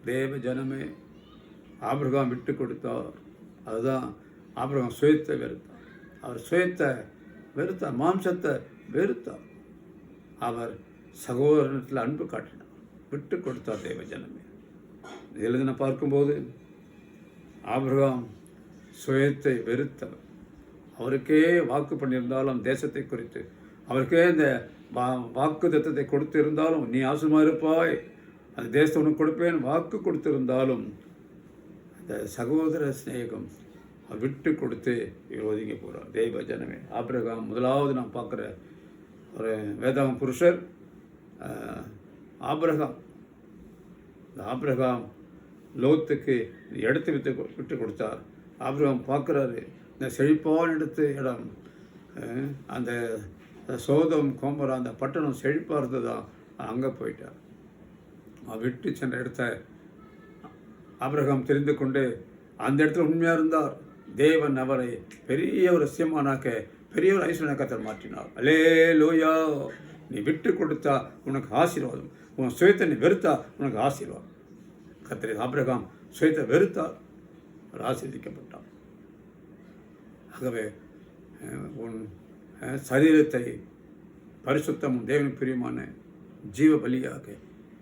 தேவ ஜனமே, ஆபிரகாம் விட்டு கொடுத்தார். அதுதான் ஆபிரகாம் சுயத்தை வெறுத்தார். அவர் சுயத்தை வெறுத்தார், மாம்சத்தை வெறுத்தார். அவர் சகோதரத்தில் அன்பு காட்டினார், விட்டு கொடுத்தார். தேவ ஜனமே, எழுதின பார்க்கும்போது ஆபிரகாம் சுயத்தை வெறுத்தவர். அவருக்கே வாக்கு பண்ணியிருந்தாலும் தேசத்தை குறித்து, அவருக்கே இந்த வாக்கு தத்தத்தை கொடுத்திருந்தாலும், நீ ஆசீர்வாதமாக இருப்பாய், அந்த தேசத்தை உனக்கு கொடுப்பேன் வாக்கு கொடுத்திருந்தாலும், அந்த சகோதர சிநேகம் விட்டு கொடுத்து ஒதுங்கி போகிறார். தெய்வ ஜனமே, ஆபிரகாம் முதலாவது நாம் பார்க்குற ஒரு வேதாகம் புருஷர் ஆபிரகாம். இந்த ஆபிரகாம் லோத்துக்கு இடத்தை விட்டு கொடுத்தார். ஆபிரகாம் பார்க்குறாரு, இந்த செழிப்பான இடம், அந்த சோதம் கோமரா அந்த பட்டணம் செழிப்பாக இருந்ததான், அங்கே போயிட்டார். விட்டு சென்ற இடத்த ஆபிரகாம் தெரிந்து கொண்டு அந்த இடத்துல உண்மையாக இருந்தார். தேவன் அவரை பெரிய ஒரு சியமானாக்க, பெரிய ஒரு ஐஸ்வர்யனாக்க மாற்றினார். அல்லேலூயா. நீ விட்டு கொடுத்தா உனக்கு ஆசீர்வாதம், உன் சுயத்தை நீ வெறுத்தா உனக்கு ஆசீர்வாதம். கர்த்தர் ஆபிரகாம் சுயத்தை வெறுத்தார், அவர் ஆசீர்வதிக்கப்பட்டார். ஆகவே உன் சரீரத்தை பரிசுத்தமும் தேவனுக்கு பிரியமான ஜீவ பலியாக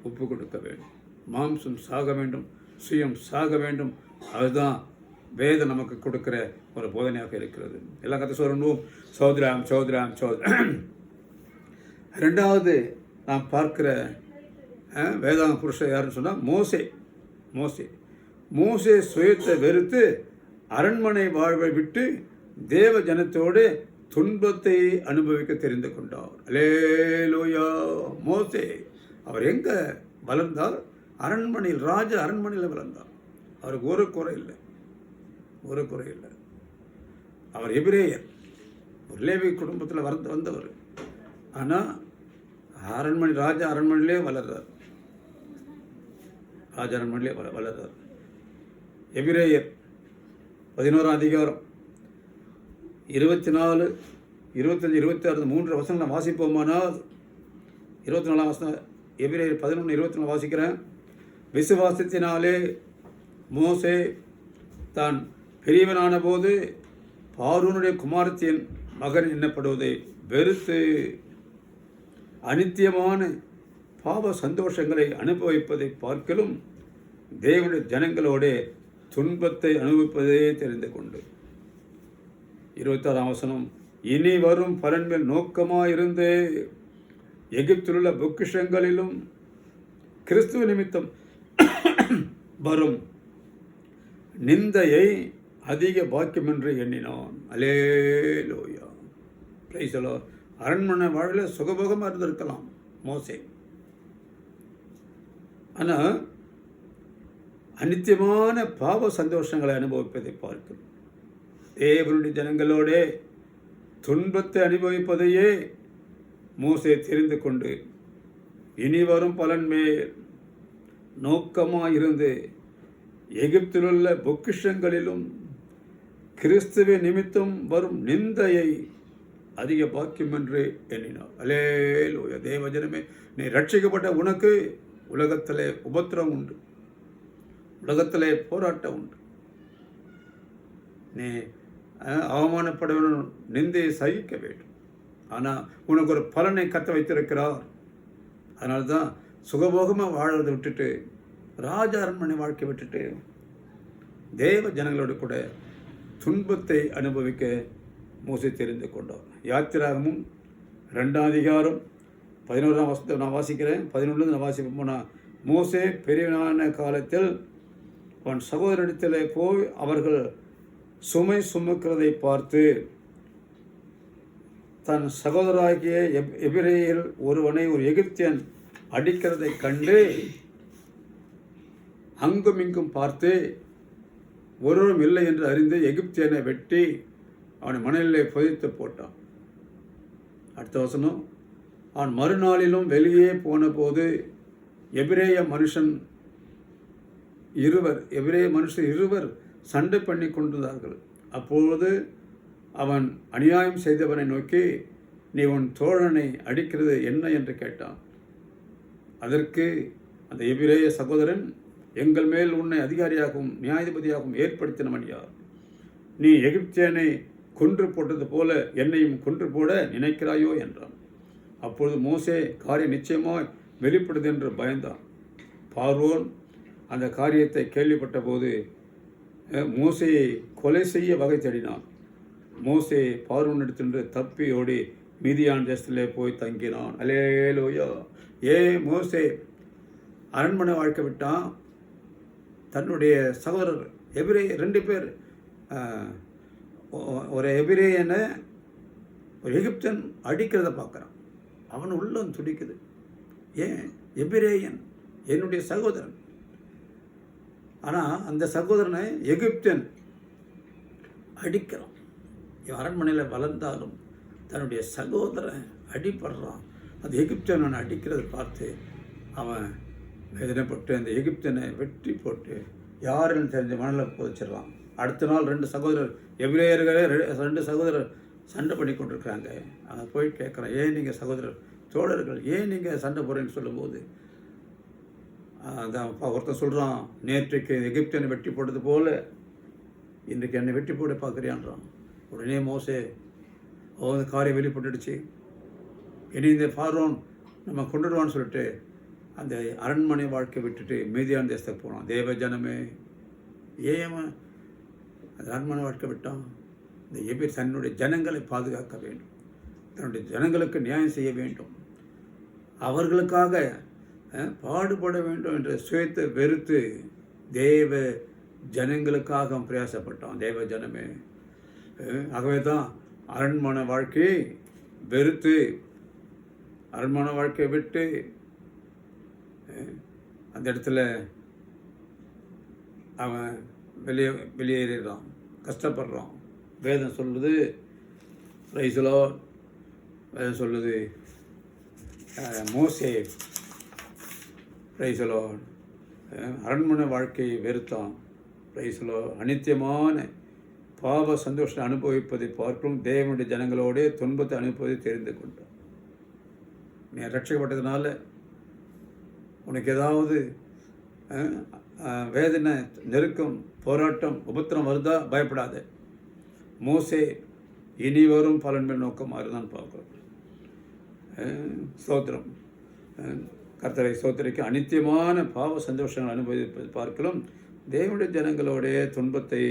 ஒப்பு கொடுக்க வேண்டும். மாம்சம் சாக வேண்டும், சுயம் சாக வேண்டும். அதுதான் வேதம் நமக்கு கொடுக்கிற ஒரு போதனையாக இருக்கிறது. எல்லாம் கதை சொல்லணும். சோதராம் சோதராம் சோதரம். ரெண்டாவது நாம் பார்க்கிற வேதாங்க புருஷர் யாருன்னு சொன்னால் மோசே. மோசே மோசே சுயத்தை வெறுத்து அரண்மனை வாழ்வை விட்டு தேவ ஜனத்தோடு துன்பத்தை அனுபவிக்க தெரிந்து கொண்டார். அல்லேலூயா. மோசே அவர் எங்கே வளர்ந்தார்? அரண்மனையில், ராஜ அரண்மனையில் வளர்ந்தார். அவருக்கு ஒரு குறை இல்லை, ஒரு குறை இல்லை. அவர் எபிரேயர், ஒரு லேவி குடும்பத்தில் வந்தவர். ஆனால் அரண்மனை, ராஜ அரண்மனையிலே வளர்றார். ராஜ அரண்மனையிலே வளர்றார். எபிரேயர் 11ஆம் அதிகாரம் 24, 25, 26, 3 வசனம் நான் வாசிப்போமானால், 24ஆம் வசனம் எபிரேயர் 11, 24 வாசிக்கிறேன். விசுவாசத்தினாலே மோசே தான் பெரியவனான போது பார்வோனுடைய குமாரத்தின் மகன் எண்ணப்படுவதை வெறுத்து அனித்தியமான பாவ சந்தோஷங்களை அனுபவிப்பதை பார்க்கலும் தேவனுடைய ஜனங்களோட துன்பத்தை அனுபவிப்பதே தெரிந்து கொண்டு. 26ஆம் வசனம், இனி வரும் பலன்கள் நோக்கமாயிருந்து எகிப்திலுள்ள பொக்கிஷங்களிலும் கிறிஸ்துவ நிமித்தம் வரும் நிந்தையை அதிக பாக்கியம் என்று எண்ணினான். அல்லேலூயா. Praise the Lord. அரண்மனை வாழ்வில் சுகபோகமாக இருந்திருக்கலாம் மோசே. ஆனால் அனித்தியமான பாவ சந்தோஷங்களை அனுபவிப்பதை பார்க்கும் தேவனுடைய ஜனங்களோட துன்பத்தை அனுபவிப்பதையே மோசே தெரிந்து கொண்டு இனி வரும் பலன் மேல் நோக்கமாயிருந்து எகிப்திலுள்ள பொக்கிஷங்களிலும் கிறிஸ்துவ நிமித்தம் வரும் நிந்தையை அதிக பாக்கியம் என்று எண்ணினார். அல்லேலூயா. தேவஜனமே, நீ ரட்சிக்கப்பட்ட உனக்கு உலகத்திலே உபத்திரம் உண்டு, உலகத்திலே போராட்டம் உண்டு. நீ அவமானப்பட வேண்டும், நிந்தையை சகிக்க வேண்டும். ஆனால் உனக்கு ஒரு பலனை கத்த வைத்திருக்கிறார். அதனால தான் சுகபோகமாக வாழறதை விட்டுட்டு, ராஜ அரண்மனை வாழ்க்கை விட்டுட்டு தேவ ஜனங்களோடு கூட துன்பத்தை அனுபவிக்க மோசே தெரிந்து கொண்டார். யாத்திராகமும் 2ஆம் அதிகாரம் 11ஆம் வசனத்தை நான் வாசிக்கிறேன். 11 நான் வாசிப்பேன். போனால், மோசே பெரியவனான காலத்தில் அவன் சகோதரனிடத்தில் போய் அவர்கள் சுமை சுமக்கிறதை பார்த்து தன் சகோதராகிய எபிரேயர் ஒருவனை ஒரு எகிப்தியன் அடிக்கிறதை கண்டு அங்கும் இங்கும் பார்த்து ஒருவரும் இல்லை என்று அறிந்து எகிப்தியனை வெட்டி அவனை மணலிலே புதைத்து போட்டான். அடுத்த வசனம், அவன் மறுநாளிலும் வெளியே போன போது எபிரேய மனுஷன் இருவர் சண்டை பண்ணி கொண்டிருந்தார்கள். அப்பொழுது அவன் அநியாயம் செய்தவனை நோக்கி, நீ உன் தோழனை அடிக்கிறது என்ன என்று கேட்டான். அதற்கு அந்த எபிரேய சகோதரன், எங்கள் மேல் உன்னை அதிகாரியாகவும் நியாயாதிபதியாகவும் ஏற்படுத்தினவன் யார்? நீ எகிப்தியனை கொன்று போட்டது போல என்னையும் கொன்று போட நினைக்கிறாயோ என்றான். அப்பொழுது மோசே காரியம் நிச்சயமாய் வெளிப்படுது என்று பயந்தான். பார்வோன் அந்த காரியத்தை கேள்விப்பட்ட போது மோசேயை கொலை செய்ய வகை தேடினான். மோசே பார்வோனிடத்திலிருந்து தப்பி ஓடி மீதியான் தேசத்திலே போய் தங்கினான். அல்லேலூயா. மோசே அரண்மனை வாழ்க்கை விட்டான். தன்னுடைய சகோதரர் எபிரேய 2 பேர், ஒரு எபிரேயனை ஒரு எகிப்தியன் அடிக்கிறத பார்க்குறான். அவன் உள்ளம் துடிக்குது. ஏன்? எபிரேயன் என்னுடைய சகோதரன். ஆனால் அந்த சகோதரனை எகிப்தியன் அடிக்கிறான். இவன் அரண்மனையில் வளர்ந்தாலும் தன்னுடைய சகோதரன் அடிப்படுறான். அந்த எகிப்தியன் அவனை அடிக்கிறத பார்த்து அவன் வேதனைப்பட்டு அந்த எகிப்தியனை வெட்டி போட்டு யாருன்னு தெரிஞ்ச மணலில் புதைச்சிடறான். அடுத்த நாள் 2 சகோதரர் எபிரேயர்களே 2 சகோதரர் சண்டை பண்ணி கொண்டிருக்கிறாங்க. அதை போய் கேட்குறான், ஏன் நீங்கள் சகோதரர் தோழர்கள் ஏன் நீங்கள் சண்டை போடுறீங்கன்னு சொல்லும்போது அதான் ஒருத்தன் சொல்கிறான், நேற்றைக்கு எகிப்தியனை வெட்டி போட்டது போல இன்றைக்கு என்னை வெட்டி போட பார்க்குறியான்றான். உடனே மோசே காரியம் வெளிப்பட்டுடுச்சு, இனி இந்த பார்வோன் நம்ம கொண்டுடுவான்னு சொல்லிட்டு அந்த அரண்மனை வாழ்க்கை விட்டுட்டு மீதியான் தேசத்துக்கு போனான். தேவ ஜனமே, ஏன் அந்த அரண்மனை வாழ்க்கை விட்டான்? இந்த எபிர் தன்னுடைய ஜனங்களை பாதுகாக்க வேண்டும், தன்னுடைய ஜனங்களுக்கு நியாயம் செய்ய வேண்டும், அவர்களுக்காக பாடுபட வேண்டும் என்ற சுயத்தை வெறுத்து தேவ ஜனங்களுக்காக பிரயாசப்பட்டான். தேவ ஜனமே, ஆகவே தான் அரண்மனை வாழ்க்கையை வெறுத்து அரண்மனை வாழ்க்கையை விட்டு அந்த இடத்துல அவன் வெளியேறான், கஷ்டப்படுறான். வேதம் சொல்லுது, ரைசுலோ வேதம் சொல்லுது, மோசே ரைசுலோ அரண்மனை வாழ்க்கையை வெறுத்தான். ரைசுலோ அனித்தியமான பாவ சந்தோஷத்தை அனுபவிப்பதை பார்க்கும் தேவனுடைய ஜனங்களோடு துன்பத்தை அனுபவிப்பதை தெரிந்து கொண்டான். நீ ரட்சிக்கப்பட்டதுனால உனக்கு ஏதாவது வேதனை, நெருக்கம், போராட்டம், உபத்திரம் வருதா? பயப்படாத. மோசே இனி வரும் பலன் மேல் நோக்கமாக இருந்தான்னு பார்க்குறோம். ஸ்தோத்திரம். கர்த்தரை ஸ்தோத்திரிக்க அனித்தியமான பாவ சந்தோஷங்கள் அனுபவிப்பது பார்க்கலாம் தேவனுடைய ஜனங்களோடைய துன்பத்தை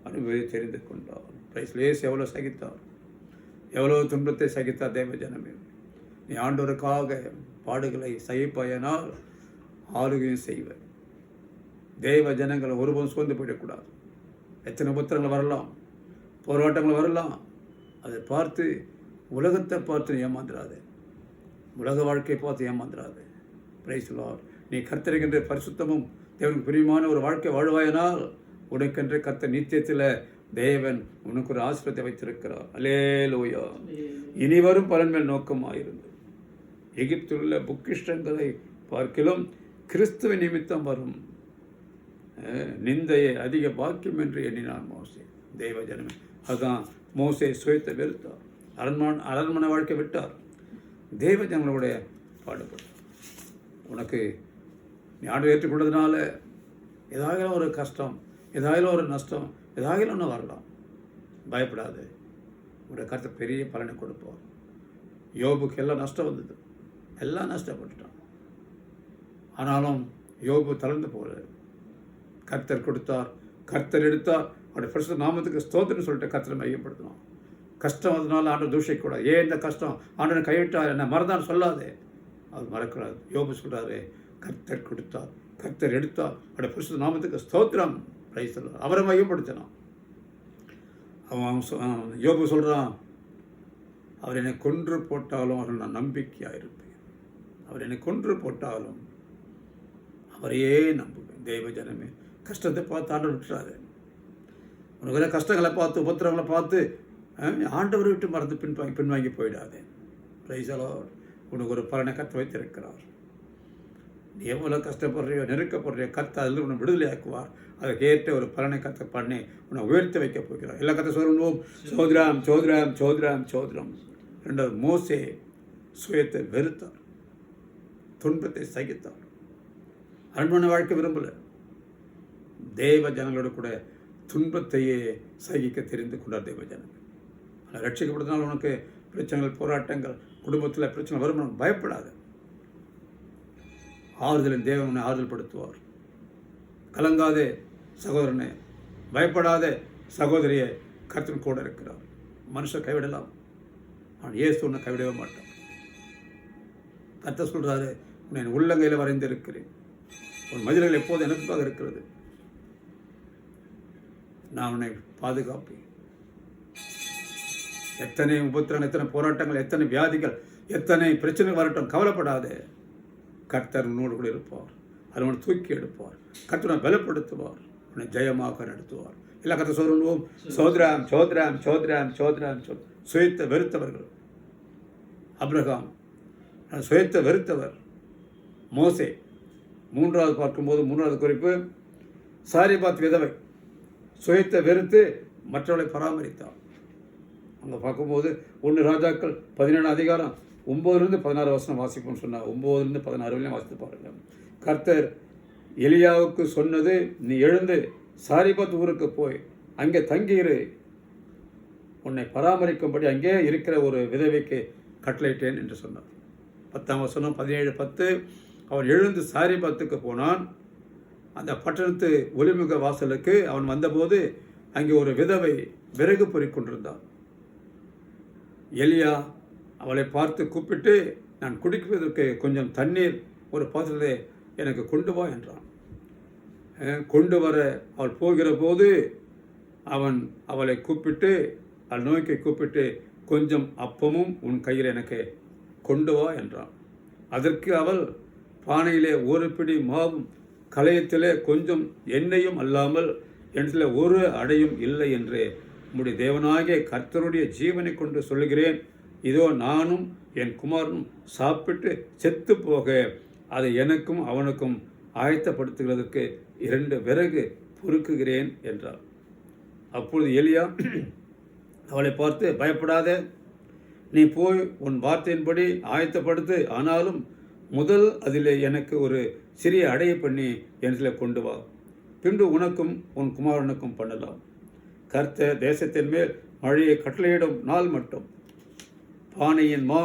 அனுபவி தெரிந்து கொண்டார். பிரைஸ்லேஸ் எவ்வளோ சகித்தார், எவ்வளோ துன்பத்தை சகித்தார் தேவ ஜனமே. நீ ஆண்டவருக்காக பாடுகளை சகிப்பாயனால் ஆளுகையும் செய்வர். தேவ ஜனங்களை ஒருபோதும் சோர்ந்து போயிடக்கூடாது. எத்தனை உபத்திரங்கள் வரலாம், போராட்டங்கள் வரலாம், அதை பார்த்து உலகத்தை பார்த்து ஏமாந்துடாது, உலக வாழ்க்கையை பார்த்து ஏமாந்துடாது. Price Lord. நீ கர்த்தருக்கென்று பரிசுத்தமும் தேவனுக்கு பிரியமான ஒரு வாழ்க்கை வாழ்வாயினால் உனக்கென்று கர்த்தர் நித்தியத்தில் தேவன் உனக்கு ஒரு ஆசீர்வாதத்தை வைத்திருக்கிறார். அல்லேலூயா. இனி வரும் பலன் மேல் நோக்கமாயிருந்து எகிப்தில் உள்ள பொக்கிஷங்களை பார்க்கிலும் கிறிஸ்துவ நிமித்தம் வரும் நிந்தையை அதிக பாக்கியம் என்று எண்ணினான் மோசே. தெய்வ ஜனமே, அதுதான் மோசே சுயத்தை வெறுத்தார், அரண்மனை வாழ்க்கை விட்டார், தெய்வ ஜனங்களுடைய பாடுபட்டார். உனக்கு நீ ஆண்டு ஏற்றுக்கொண்டதுனால ஏதாகிலும் ஒரு கஷ்டம், ஏதாகிலும் ஒரு நஷ்டம், ஏதாகிலும் ஒன்று வரலாம். பயப்படாது, உடைய கருத்தை பெரிய பலனை கொடுப்போம். யோபுக்கு எல்லாம் நஷ்டம் வந்தது, எல்லாம் நஷ்டப்பட்டுட்டான். ஆனாலும் யோபு தளர்ந்து போகிறார். கர்த்தர் கொடுத்தார், கர்த்தர் எடுத்தார், அவருடைய பரிசுத்த நாமத்துக்கு ஸ்தோத்திரம் சொல்லிட்டு கர்த்தரை மையப்படுத்தணும். கஷ்டம் அதனால ஆண்டு தூஷிக்கக்கூடாது. ஏன் இந்த கஷ்டம், ஆண்டனை கைவிட்டார், என்ன மறந்தான் சொல்லாதே, அவர் மறக்கூடாது. யோபு சொல்கிறாரு, கர்த்தர் கொடுத்தார், கர்த்தர் எடுத்தார், அவருடைய பரிசுத்த நாமத்துக்கு ஸ்தோத்திரம் பிரைஸ் சொல்கிறார். அவரை மையப்படுத்தினான். அவன் யோபு சொல்கிறான், அவர் என்னை கொன்று போட்டாலும் அவர்கள் நான் நம்பிக்கையாக இருப்பேன். அவர் என்னை கொன்று போட்டாலும் அவரையே நம்புவேன். தெய்வ ஜனமே, கஷ்டத்தை பார்த்து ஆண்டவர் விட்டுறாரு. உனக்கு கஷ்டங்களை பார்த்து உபத்திரங்களை பார்த்து ஆண்டவரை விட்டு மறந்து பின்வாங்கி போயிடாதே. பிரைஸலோ, உனக்கு ஒரு பலனை கற்று வைத்திருக்கிறார். நீ எவ்வளோ கஷ்டப்படுறியோ, நெருக்கப்படுறியோ, கற்று அதில் உன்னை விடுதலையாக்குவார். அதை கேட்ட ஒரு பலனை கற்று பண்ணி உன்னை உயர்த்தி வைக்க போகிறார். எல்லா கற்று சொல்லுவோம், சோதராம் சோதராம் சோதராம் சோதரம். ரெண்டாவது, மோசே சுயத்தை வெறுத்தார், துன்பத்தை சகித்தார், அரண்மனை வாழ்க்கை விரும்பலை. தேவ ஜனங்களோடு கூட துன்பத்தையே சகிக்க தெரிந்து கொண்டார் தேவ ஜனங்கள். ஆனால் ரட்சிக்கப்படுறதுனால உனக்கு பிரச்சனைகள், போராட்டங்கள், குடும்பத்தில் பிரச்சனை வரும், பயப்படாது. ஆறுதலின் தேவன் உன்னை ஆறுதல் படுத்துவார். கலங்காதே சகோதரனே, பயப்படாதே சகோதரியை, கர்த்தர் கூட இருக்கிறார். மனுஷன் கைவிடலாம், ஆனால் இயேசு உன்னை கைவிடவே மாட்டான். கர்த்தர் சொல்கிறாரு, உன்னை என் உள்ளங்கையில் வரைந்திருக்கிறேன், உன் மதில்கள் எப்போது எனக்காக இருக்கிறது, நான் உன்னை பாதுகாப்பேன். எத்தனை உபத்திரங்கள், எத்தனை போராட்டங்கள், எத்தனை வியாதிகள், எத்தனை பிரச்சனை வரட்டும், கவலைப்படாதே. கர்த்தர் உன்னோடு கூட இருப்பார், அதை உன்னை தூக்கி எடுப்பார். கர்த்தர் உன்னை பலப்படுத்துவார், உன்னை ஜெயமாக நடத்துவார். எல்லா கர்த்தர் சொல்லுவோம், சோதராம் சோதராம் சோதராம் சோதராம் சுயத்தை வெறுத்தவர்கள். அப்ரஹாம் சுயத்தை வெறுத்தவர். மோசே மூன்றாவது பார்க்கும்போது மூன்றாவது குறிப்பு, சாரிபாத் விதவை சுயத்தை வெறுத்து மற்றவர்களை பராமரித்தார். அங்கே பார்க்கும்போது 1 ராஜாக்கள் 17 அதிகாரம் 9-16 வாசிப்போம்னு சொன்னார். 9-16 வாசித்து பாருங்கள். கர்த்தர் எலியாவுக்கு சொன்னது, நீ எழுந்து சாரிபாத் ஊருக்கு போய் அங்கே தங்கியிரு, உன்னை பராமரிக்கும்படி அங்கே இருக்கிற ஒரு விதவைக்கு கட்டளையிட்டேன் என்று சொன்னார். 10ஆம் வசனம் 17:10. அவன் எழுந்து சாரிபாத்துக்கு போனான். அந்த பட்டணத்து ஒலிமுக வாசலுக்கு அவன் வந்தபோது அங்கே ஒரு விதவை விறகு பொறிக் கொண்டிருந்தான். எலியா அவளை பார்த்து கூப்பிட்டு, நான் குடிக்குவதற்கு கொஞ்சம் தண்ணீர் ஒரு பாத்திரத்தை எனக்கு கொண்டு வா என்றான். கொண்டு வர அவள் போகிற போது அவன் அவளை கூப்பிட்டு, அவள் நோக்கி கூப்பிட்டு, கொஞ்சம் அப்பமும் உன் கையில் எனக்கு கொண்டு வா என்றான். அதற்கு அவள், பானையிலே 1 பிடி மாவும் கலையத்திலே கொஞ்சம் எண்ணெயும் அல்லாமல் இடத்துல ஒரு அடையும் இல்லை என்று உம்முடைய தேவனாகிய கர்த்தருடைய ஜீவனை கொண்டு சொல்லுகிறேன், இதோ நானும் என் குமாரனும் சாப்பிட்டு செத்து போக அதை எனக்கும் அவனுக்கும் ஆயத்தப்படுத்துகிறதுக்கு 2 விறகு பொறுக்குகிறேன் என்றார். அப்பொழுது எலியா அவளை பார்த்து, பயப்படாதே, நீ போய் உன் வார்த்தையின்படி ஆயத்தப்படுத்து, ஆனாலும் முதல் அதிலே எனக்கு ஒரு சிறிய அடையை பண்ணி இடத்துல கொண்டு வா, பின்பு உனக்கும் உன் குமாரனுக்கும் பண்ணலாம். கர்த்தர் தேசத்தின் மேல் மழையை கட்டளையிடும் நாள் மட்டும் பானையின் மா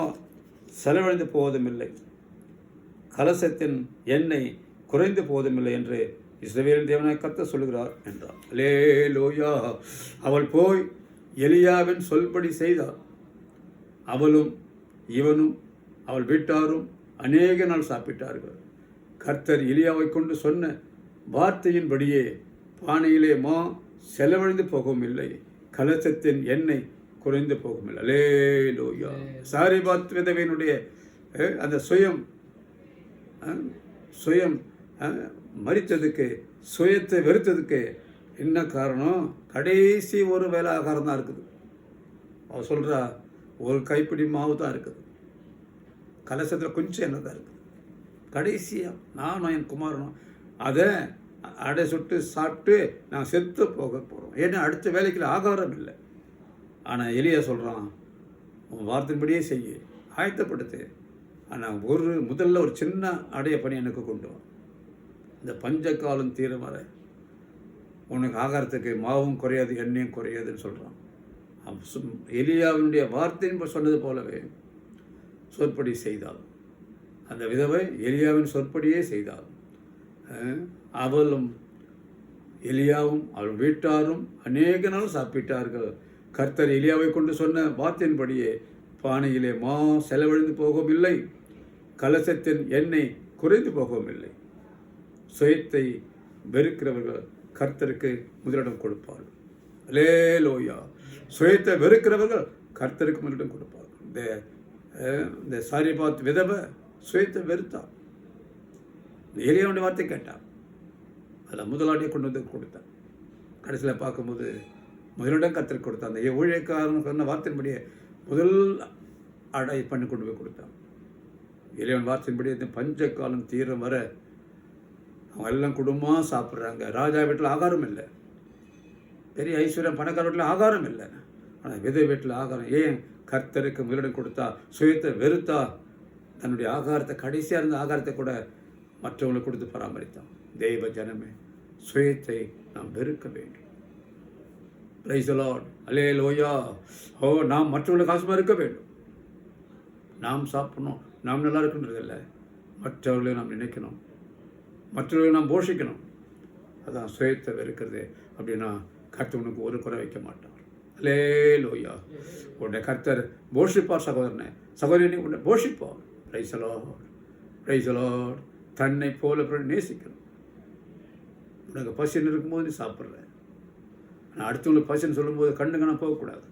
செலவழிந்து போவதுமில்லை, கலசத்தின் எண்ணெய் குறைந்து போவதுமில்லை என்று இஸ்ரவேலின் தேவனாய் கர்த்தர் சொல்கிறார் என்றார். அல்லேலூயா. அவள் போய் எலியாவின் சொல்படி செய்தார். அவளும் இவனும் அவள் வீட்டாரும் அநேக நாள் சாப்பிட்டார்கள். கர்த்தர் எலியாவை கொண்டு சொன்ன வார்த்தையின்படியே பானையிலே மா செலவழிந்து போகவும் இல்லை, கலசத்தின் எண்ணெய் குறைந்து போகும் இல்லை. அல்லேலூயா. சாரிபாத் விதவையினுடைய அந்த சுயம் மறித்ததுக்கு, சுயத்தை வெறுத்ததுக்கு என்ன காரணம்? கடைசி ஒரு வேலை ஆகாரம் தான் இருக்குது. அவள் சொல்கிறா, ஒரு கைப்பிடி மாவு தான் இருக்குது. கலசத்தில் கொஞ்சம் எண்ணெய் தான் இருக்குது. கடைசியாக நானும் என் குமாரனும் அதை அடை சுட்டு சாப்பிட்டு நான் செத்து போக போகிறோம். ஏன்னா அடுத்த வேலைக்கு ஆகாரம் இல்லை. ஆனால் எலியா சொல்கிறான், உன் வார்த்தையின்படியே செய்ய, ஆயத்தப்படுத்து. ஆனால் முதல்ல ஒரு சின்ன அடைய பண்ணி எனக்கு கொண்டு வா. இந்த பஞ்ச காலம் தீர வர உனக்கு ஆகாரத்துக்கு மாவும் குறையாது, எண்ணெயும் குறையாதுன்னு சொல்கிறான். எலியாவினுடைய வார்த்தைன்னு சொன்னது போலவே சொற்படி செய்தாள். அந்த விதவை எலியாவின் சொற்படியே செய்தாள். அவளும் எலியாவும் அவள் வீட்டாரும் அநேக நாள் சாப்பிட்டார்கள். கர்த்தர் எலியாவை கொண்டு சொன்ன வார்த்தையின்படியே பானையிலே மா செலவழிந்து போகவும் இல்லை, கலசத்தின் எண்ணெய் குறைந்து போகவும் இல்லை. சுயத்தை வெறுக்கிறவர்கள் கர்த்தருக்கு முதலிடம் கொடுப்பார்கள். அல்லேலூயா. சுயத்தை வெறுக்கிறவர்கள் கர்த்தருக்கு முதலிடம் கொடுப்பார்கள். இந்த சாரிபாத் விதவை சுயத்தை வெறுத்தான். எலியாவுடைய வார்த்தை கேட்டான், அதில் முதலாடியை கொண்டு வந்து கொடுத்தான். கடைசியில் பார்க்கும்போது முதலிடம் கர்த்தருக்கு கொடுத்தான். அந்த ஊழியக்காரன் சொன்ன வார்த்தையின்படியே முதல் அடை பண்ணி கொண்டு போய் கொடுத்தான். எலியாவின் வார்த்தையின்படி இந்த பஞ்ச காலம் தீரம் வர அவங்க எல்லாம் குடும்பமாக சாப்பிட்றாங்க. ராஜா வீட்டில் ஆகாரம் இல்லை, பெரிய ஐஸ்வர்யம் பணக்கார வீட்டில் ஆகாரம் இல்லை. ஆனால் விதை வீட்டில் ஆகாரம். ஏன்? கர்த்தருக்கு முதலிடம் கொடுத்தா, சுயத்தை வெறுத்தா, தன்னுடைய ஆகாரத்தை கடைசியாக இருந்த ஆகாரத்தை கூட மற்றவங்களுக்கு கொடுத்து பராமரித்தான். தெய்வ ஜனமே, சுயத்தை நாம் வெறுக்க வேண்டும். Praise the Lord. அல்லேலூயா. நாம் மற்றவங்களுக்கு ஆசமாக இருக்க வேண்டும். நாம் சாப்பிடணும், நாம் நல்லா இருக்குன்றதில்லை, மற்றவர்களையும் நாம் நினைக்கணும், மற்றவர்களை நாம் போஷிக்கணும். அதான் சுயத்தை வெறுக்கிறது. அப்படின்னா கர்த்தவனுக்கு ஒரு குறை வைக்க மாட்டார். அல்லேலூயா. உன்னை கர்த்தர் போஷிப்பார் சகோதரனை, சகோதரனை உன்னை போஷிப்பார். Praise the Lord. Praise the Lord. தன்னை போல நேசிக்கணும். உனக்கு பசின்னு இருக்கும்போது நீ சாப்பிட்ற. நான் அடுத்தவங்களுக்கு பசின்னு சொல்லும்போது கண்ணுங்கனா போகக்கூடாது.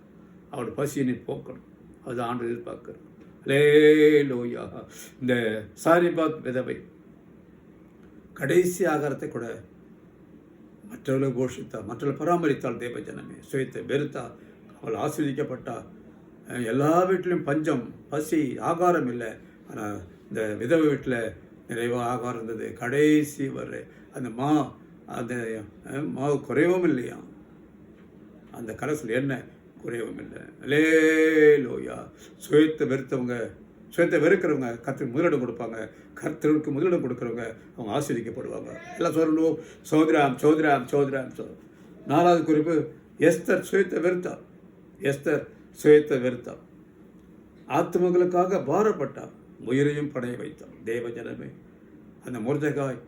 அவரோட பசியை நீ போக்கணும். அதுதான் ஆண்டு எதிர்பார்க்கணும். அல்லேலூயா. இந்த சாரிபாத் விதவை கடைசி ஆகாரத்தை கூட மற்றவர்களை போஷித்தாள், மற்றவர்களை பராமரித்தாள். தேவ ஜனமே, சுயத்தை வெறுத்தாள். அவள் ஆஸ்வதிக்கப்பட்டாள். எல்லா வீட்டிலையும் பஞ்சம், பசி, ஆகாரம் இல்லை. ஆனால் இந்த விதவை வீட்டில் நிறைவாக ஆகாரம் இருந்தது. கடைசி வர அந்த மாவு குறையவும் இல்லையா, அந்த கலசில் என்ன குறையவும் இல்லை. அல்லேலூயா. சுயத்தை வெறுத்தவங்க, சுயத்தை வெறுக்கிறவங்க கர்த்தருக்கு முதலிடம் கொடுப்பாங்க. கர்த்தருக்கு முதலிடம் கொடுக்குறவங்க அவங்க ஆஸ்வதிக்கப்படுவாங்க. எல்லாம் சொல்லணும். சோதராம் சோதராம் சோதராம் சோதரம். 4வது குறிப்பு, எஸ்தர் சுயத்தை வெறுத்தார். எஸ்தர் சுயத்தை வெறுத்தார். ஆத்மங்களுக்காக பாரப்பட்டார், உயிரையும் படைய வைத்தார். தேவ ஜனமே, அந்த மொர்தெகாய்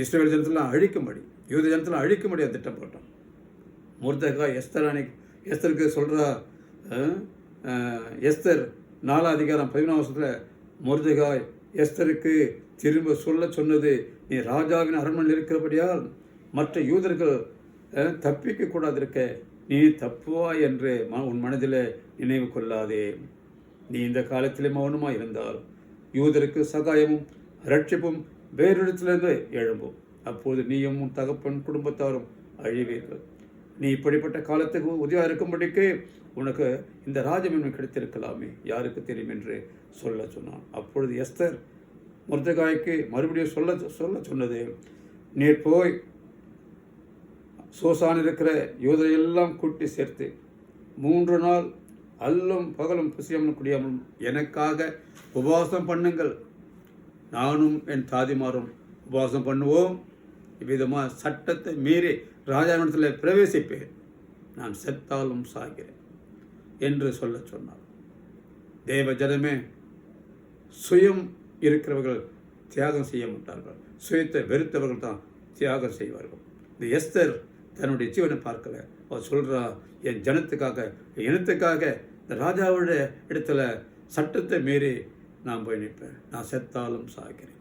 இஸ்ரவேல் ஜனத்தெல்லாம் அழிக்கும்படி, யூத ஜனத்தெல்லாம் அழிக்கும்படி அந்த திட்டம் போட்டான். மொர்தெகாய் எஸ்தருக்கு சொல்கிறா. எஸ்தர் 4 அதிகாரம் 11 வருஷத்தில் மொர்தெகாய் எஸ்தருக்கு திரும்ப சொன்னது, நீ ராஜாவின் அரண்மனையில் இருக்கிறபடியால் மற்ற யூதர்கள் தப்பிக்க கூடாது இருக்க, நீ தப்புவா என்று உன் மனதில் நினைவு கொள்ளாதே. நீ இந்த காலத்திலே மௌனமாக இருந்தால் யூதருக்கு சகாயமும் ரட்சிப்பும் வேறிடத்திலிருந்து எழும்பும். அப்போது நீயும் உன் தகப்பன் குடும்பத்தாரும் அழிவீர்கள். நீ இப்படிப்பட்ட காலத்துக்கு உதவியாக இருக்கும்படிக்கு உனக்கு இந்த ராஜமேன்மை கிடைத்திருக்கலாமே, யாருக்கு தெரியும் என்று சொல்ல சொன்னான். அப்பொழுது எஸ்தர் மொர்தெகாய்க்கு மறுபடியும் சொல்ல சொன்னது, நீர் போய் சோசான் இருக்கிற யூதரையெல்லாம் கூட்டி சேர்த்து 3 நாள் அல்லும் பகலும் புசியாமல் குடியாமலும் எனக்காக உபவாசம் பண்ணுங்கள். நானும் என் தாதிமாரும் உபவாசம் பண்ணுவோம். இவ்விதமாக சட்டத்தை மீறி ராஜாவிடத்தில் பிரவேசிப்பேன். நான் செத்தாலும் சாகிறேன் என்று சொல்ல சொன்னார். தேவ ஜனமே, சுயம் இருக்கிறவர்கள் தியாகம் செய்ய மாட்டார்கள். சுயத்தை வெறுத்தவர்கள் தான் தியாகம் செய்வார்கள். இந்த எஸ்தர் தன்னுடைய ஜீவனை பார்க்கல. அவர் சொல்கிறா, என் ஜனத்துக்காக, என் இனத்துக்காக இந்த ராஜாவுடைய இடத்துல சட்டத்தை மீறி நான் போய் நிற்பேன். நான் செத்தாலும் சாகிறேன்.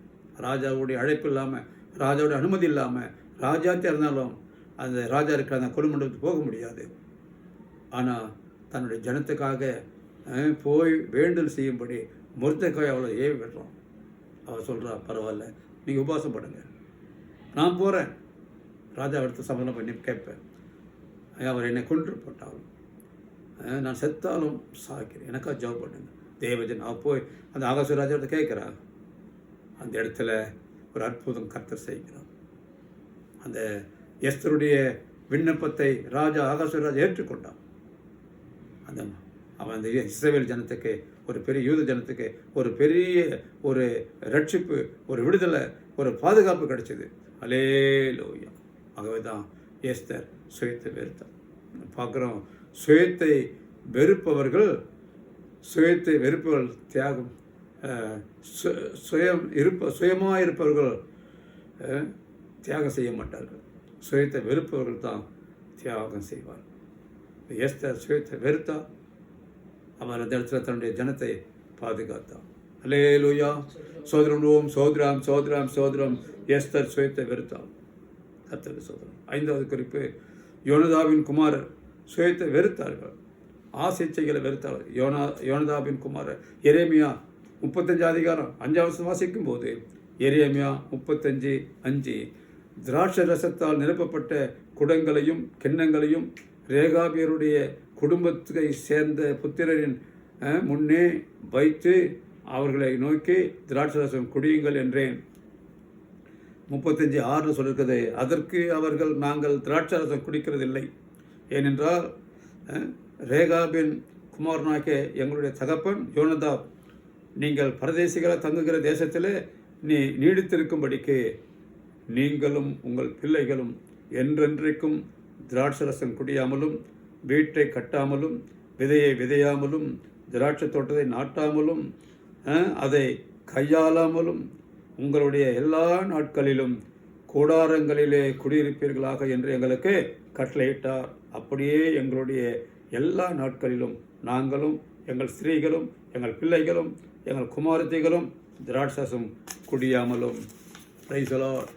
ராஜாவுடைய அழைப்பு இல்லாமல், ராஜாவுடைய அனுமதி இல்லாமல், ராஜாத்தே இருந்தாலும் அந்த ராஜா இருக்கிற அந்த கொலுமண்டபத்துக்கு போக முடியாது. ஆனால் தன்னுடைய ஜனத்துக்காக போய் வேண்டல் செய்யும்படி மொர்தெகாய் அவளை ஏவி விடுறான். அவள் சொல்கிறா, பரவாயில்ல, நீங்கள் உபவாசம் பண்ணுங்க, நான் போகிறேன், ராஜா எடுத்து சமாதானம் பண்ணி கேட்பேன். அவர் என்னை கொன்று போட்டாலும் நான் செத்தாலும் சாகிறேன், எனக்காக ஜெபம் பண்ணுங்க. தேவஜன் அவ போய் அந்த ஆகாச ராஜாட்ட கேட்குறா. அந்த இடத்துல ஒரு அற்புதம் கர்த்தர் செய்கிறார். அந்த எஸ்தருடைய விண்ணப்பத்தை ஆகாச ராஜா ஏற்றுக்கொண்டான். அவன் அந்த இஸ்ரவேல் ஜனத்துக்கு, ஒரு பெரிய யூத ஜனத்துக்கு ஒரு பெரிய ஒரு ரட்சிப்பு, ஒரு விடுதலை, ஒரு பாதுகாப்பு கிடைச்சது. அல்லேலூயா. ஆகவே தான் எஸ்தர் சுயத்தை வெறுத்தார். பார்க்குறோம், சுயத்தை வெறுப்பவர்கள் தியாகம், சுயமாக இருப்பவர்கள் தியாகம் செய்ய மாட்டார்கள். சுயத்தை வெறுப்பவர்கள் தான் தியாகம் செய்வார். எஸ்தர் சுயத்தை வெறுத்தா, அவர் அந்த இடத்துல தன்னுடைய ஜனத்தை பாதுகாத்தான். அல்லேலூயா. சோதரம் சோதரம் சோதரம் சோதரம். எஸ்தர் சுயத்தை வெறுத்தான். கர்த்தருக்கு சோதரம். 5வது குறிப்பு, யோனதாவின் குமாரர் சுயத்தை வெறுத்தார்கள், ஆசை இச்சைகளை வெறுத்தார்கள். யோனதாவின் குமாரர் எரேமியா 35 அதிகாரம் 5வது வாசிக்கும் போது, எரேமியா 35:5, திராட்சை ரசத்தால் நிரப்பப்பட்ட குடங்களையும் கிண்ணங்களையும் ரேகாபியருடைய குடும்பத்தை சேர்ந்த புத்திரரின் முன்னே வைத்து அவர்களை நோக்கி திராட்சை ரசம் குடியுங்கள் என்றேன். 35:6 சொல்லிருக்கிறது. அதற்கு அவர்கள், நாங்கள் திராட்சை ரசம் குடிக்கிறதில்லை, ஏனென்றால் ரேகாபின் குமாரனாகிய எங்களுடைய தகப்பன் யோனதாப், நீங்கள் பரதேசிகளை தங்குகிற தேசத்தில் நீடித்திருக்கும்படிக்கு நீங்களும் உங்கள் பிள்ளைகளும் என்றென்றைக்கும் திராட்சை ரசம் குடியாமலும், வீட்டை கட்டாமலும், விதையை விதையாமலும், திராட்சை தோட்டத்தை நாட்டாமலும், அதை கையாளாமலும் உங்களுடைய எல்லா நாட்களிலும் கூடாரங்களிலே குடியிருப்பீர்களாக என்று எங்களுக்கு கட்டளையிட்டார். அப்படியே எங்களுடைய எல்லா நாட்களிலும் நாங்களும், எங்கள் ஸ்திரீகளும், எங்கள் பிள்ளைகளும், எங்கள் குமாரத்திகளும் திராட்சரசம் குடியாமலும். Price the Lord.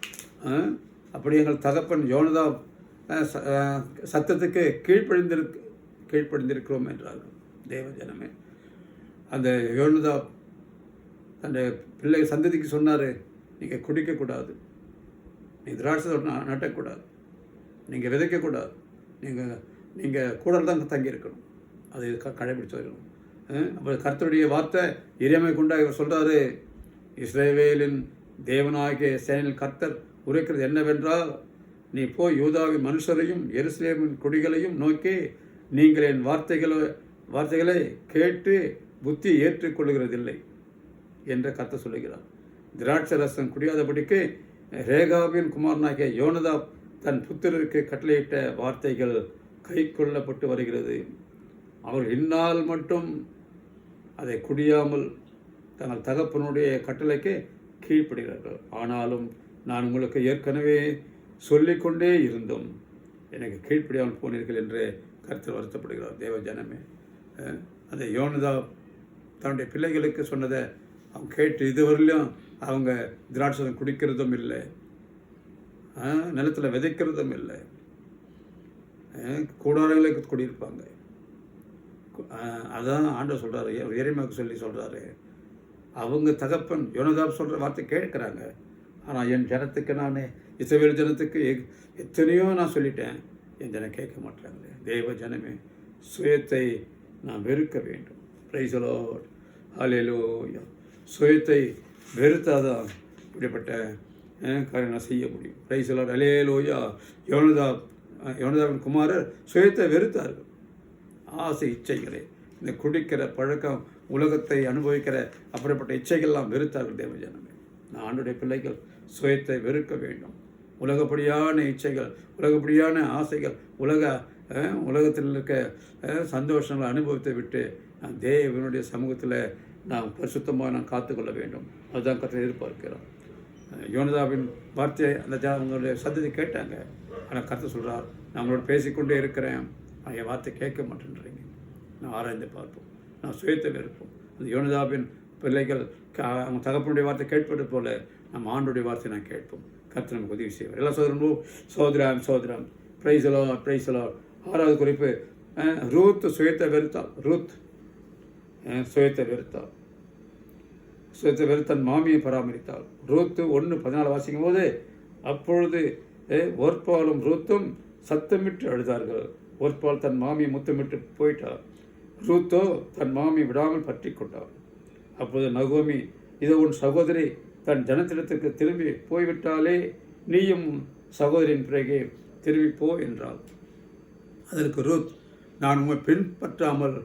அப்படி எங்கள் தகப்பன் யோனதாப் சத்தத்துக்கு கீழ்ப்படிந்திருக்கிறோம் என்றார்கள். தேவ ஜனமே, அந்த யோனதாப் தன்னுடைய பிள்ளை சந்ததிக்கு சொன்னார், நீங்கள் குடிக்கக்கூடாது, நீங்கள் திராட்சை நட்டக்கூடாது, நீங்கள் விதைக்கக்கூடாது, நீங்கள் கூட தான் தங்கியிருக்கணும், அது கடைபிடிச்சு வரணும். அப்புறம் கர்த்தருடைய வார்த்தை இறைமை கொண்டா இவர் சொல்கிறாரு, இஸ்ரவேலின் தேவனாகிய சேனையில் கர்த்தர் உரைக்கிறது என்னவென்றால், நீ போய் யூதாவின் மனுஷரையும் எருசலேமின் குடிகளையும் நோக்கி, நீங்கள் என் வார்த்தைகளை கேட்டு புத்தி ஏற்றுக்கொள்கிறதில்லை என்று கர்த்தர் சொல்லுகிறார். திராட்சை ரசம் குடியாதபடிக்கு ரேகாவின் குமாரனாகிய யோனதாப் தன் புத்திரருக்கு கட்டளையிட்ட வார்த்தைகள் கை கொள்ளப்பட்டு வருகிறது. அவர்கள் இந்நாள் மட்டும் அதை குடியாமல் தங்கள் தகப்பனுடைய கட்டளைக்கு கீழ்ப்படுகிறார்கள். ஆனாலும் நான் உங்களுக்கு ஏற்கனவே சொல்லிக்கொண்டே இருந்தோம், எனக்கு கீழ்ப்படியாமல் போனீர்கள் என்று கர்த்தர் வருத்தப்படுகிறார். தேவ ஜனமே, அந்த யோனதாப் தன்னுடைய பிள்ளைகளுக்கு சொன்னதை அவங்க கேட்டு இதுவரையிலும் அவங்க திராட்சை குடிக்கிறதும் இல்லை, நிலத்தில் விதைக்கிறதும் இல்லை, கூடாரங்களுக்கு குடியிருப்பாங்க. அதான் ஆண்டவர் சொல்கிறாரு, எரேமியாவுக்கு சொல்லி சொல்கிறாரு, அவங்க தகப்பன் யோனதாப் சொல்கிற வார்த்தை கேட்குறாங்க, ஆனால் என் ஜனத்துக்கு நான் இஸ்ரவேல் ஜனத்துக்கு எத்தனையோ நான் சொல்லிட்டேன், என் ஜனம் கேட்க மாட்டாங்களே. தேவ ஜனமே, சுயத்தை நான் வெறுக்க வேண்டும். Praise the Lord. ஹல்லேலூயா. சுயத்தை வெறுத்தாதான் இப்படிப்பட்ட காரியம் செய்ய முடியும். Price the Lord. ஹல்லேலூயா. யோனதாவின் குமாரர் சுயத்தை வெறுத்தார்கள். ஆசை இச்சைகளை, இந்த குடிக்கிற பழக்கம், உலகத்தை அனுபவிக்கிற அப்படிப்பட்ட இச்சைகள்லாம் வெறுத்தார்கள். தேவ ஜனமே, நான் ஆண்டுடைய பிள்ளைகள் சுயத்தை வெறுக்க வேண்டும். உலகப்படியான இச்சைகள், உலகப்படியான ஆசைகள், உலகத்தில் இருக்க சந்தோஷங்களை அனுபவித்து விட்டு நான் தேவனுடைய சமூகத்தில் நாம் பரிசுத்தமாக நான் காத்துக்கொள்ள வேண்டும். அதுதான் கர்த்தர் எதிர்பார்க்கிறோம். யோனதாவின் வார்த்தையை அந்த அவங்களுடைய சத்தத்தை கேட்டாங்க. ஆனால் கர்த்தர் சொல்கிறார், நான் உங்களோட பேசிக்கொண்டே இருக்கிறேன், என் வார்த்தை கேட்க மாட்டேன்றீங்க. நான் ஆராய்ந்து பார்ப்போம், நான் சுயத்தை வெறுப்போம். அந்த யோனதாவின் பிள்ளைகள் அவங்க தகப்பனுடைய வார்த்தை கேட்பது போல நம்ம ஆண்டுடைய வார்த்தை நான் கேட்போம். கர்த்தர் நமக்கு உதவி செய்வார். எல்லா சோதரம். Price the Lord. Praise the Lord. 6வது குறிப்பு, ரூத் சுயத்தை வெறுத்தாள். சுயத்தை வெறுத்தன் மாமியை பராமரித்தாள். ரூத் 1:14 வாசிக்கும் போது, அப்பொழுது ஒர்பாலும் ரூத்தும் சத்தமிட்டு அழுதார்கள். ஒர்பால் தன் மாமியை முத்தமிட்டு போயிட்டாள். ரூத்தோ தன் மாமி விடாமல் பற்றி கொண்டாள். அப்போது நகோமி, இதோ உன் சகோதரி தன் ஜனத்திடத்திற்கு திரும்பி போய்விட்டாலே, நீயும் சகோதரின் பிறகே திரும்பி போ என்றாள். அதற்கு ரூத், நான் உம்மை பின்பற்றாமல்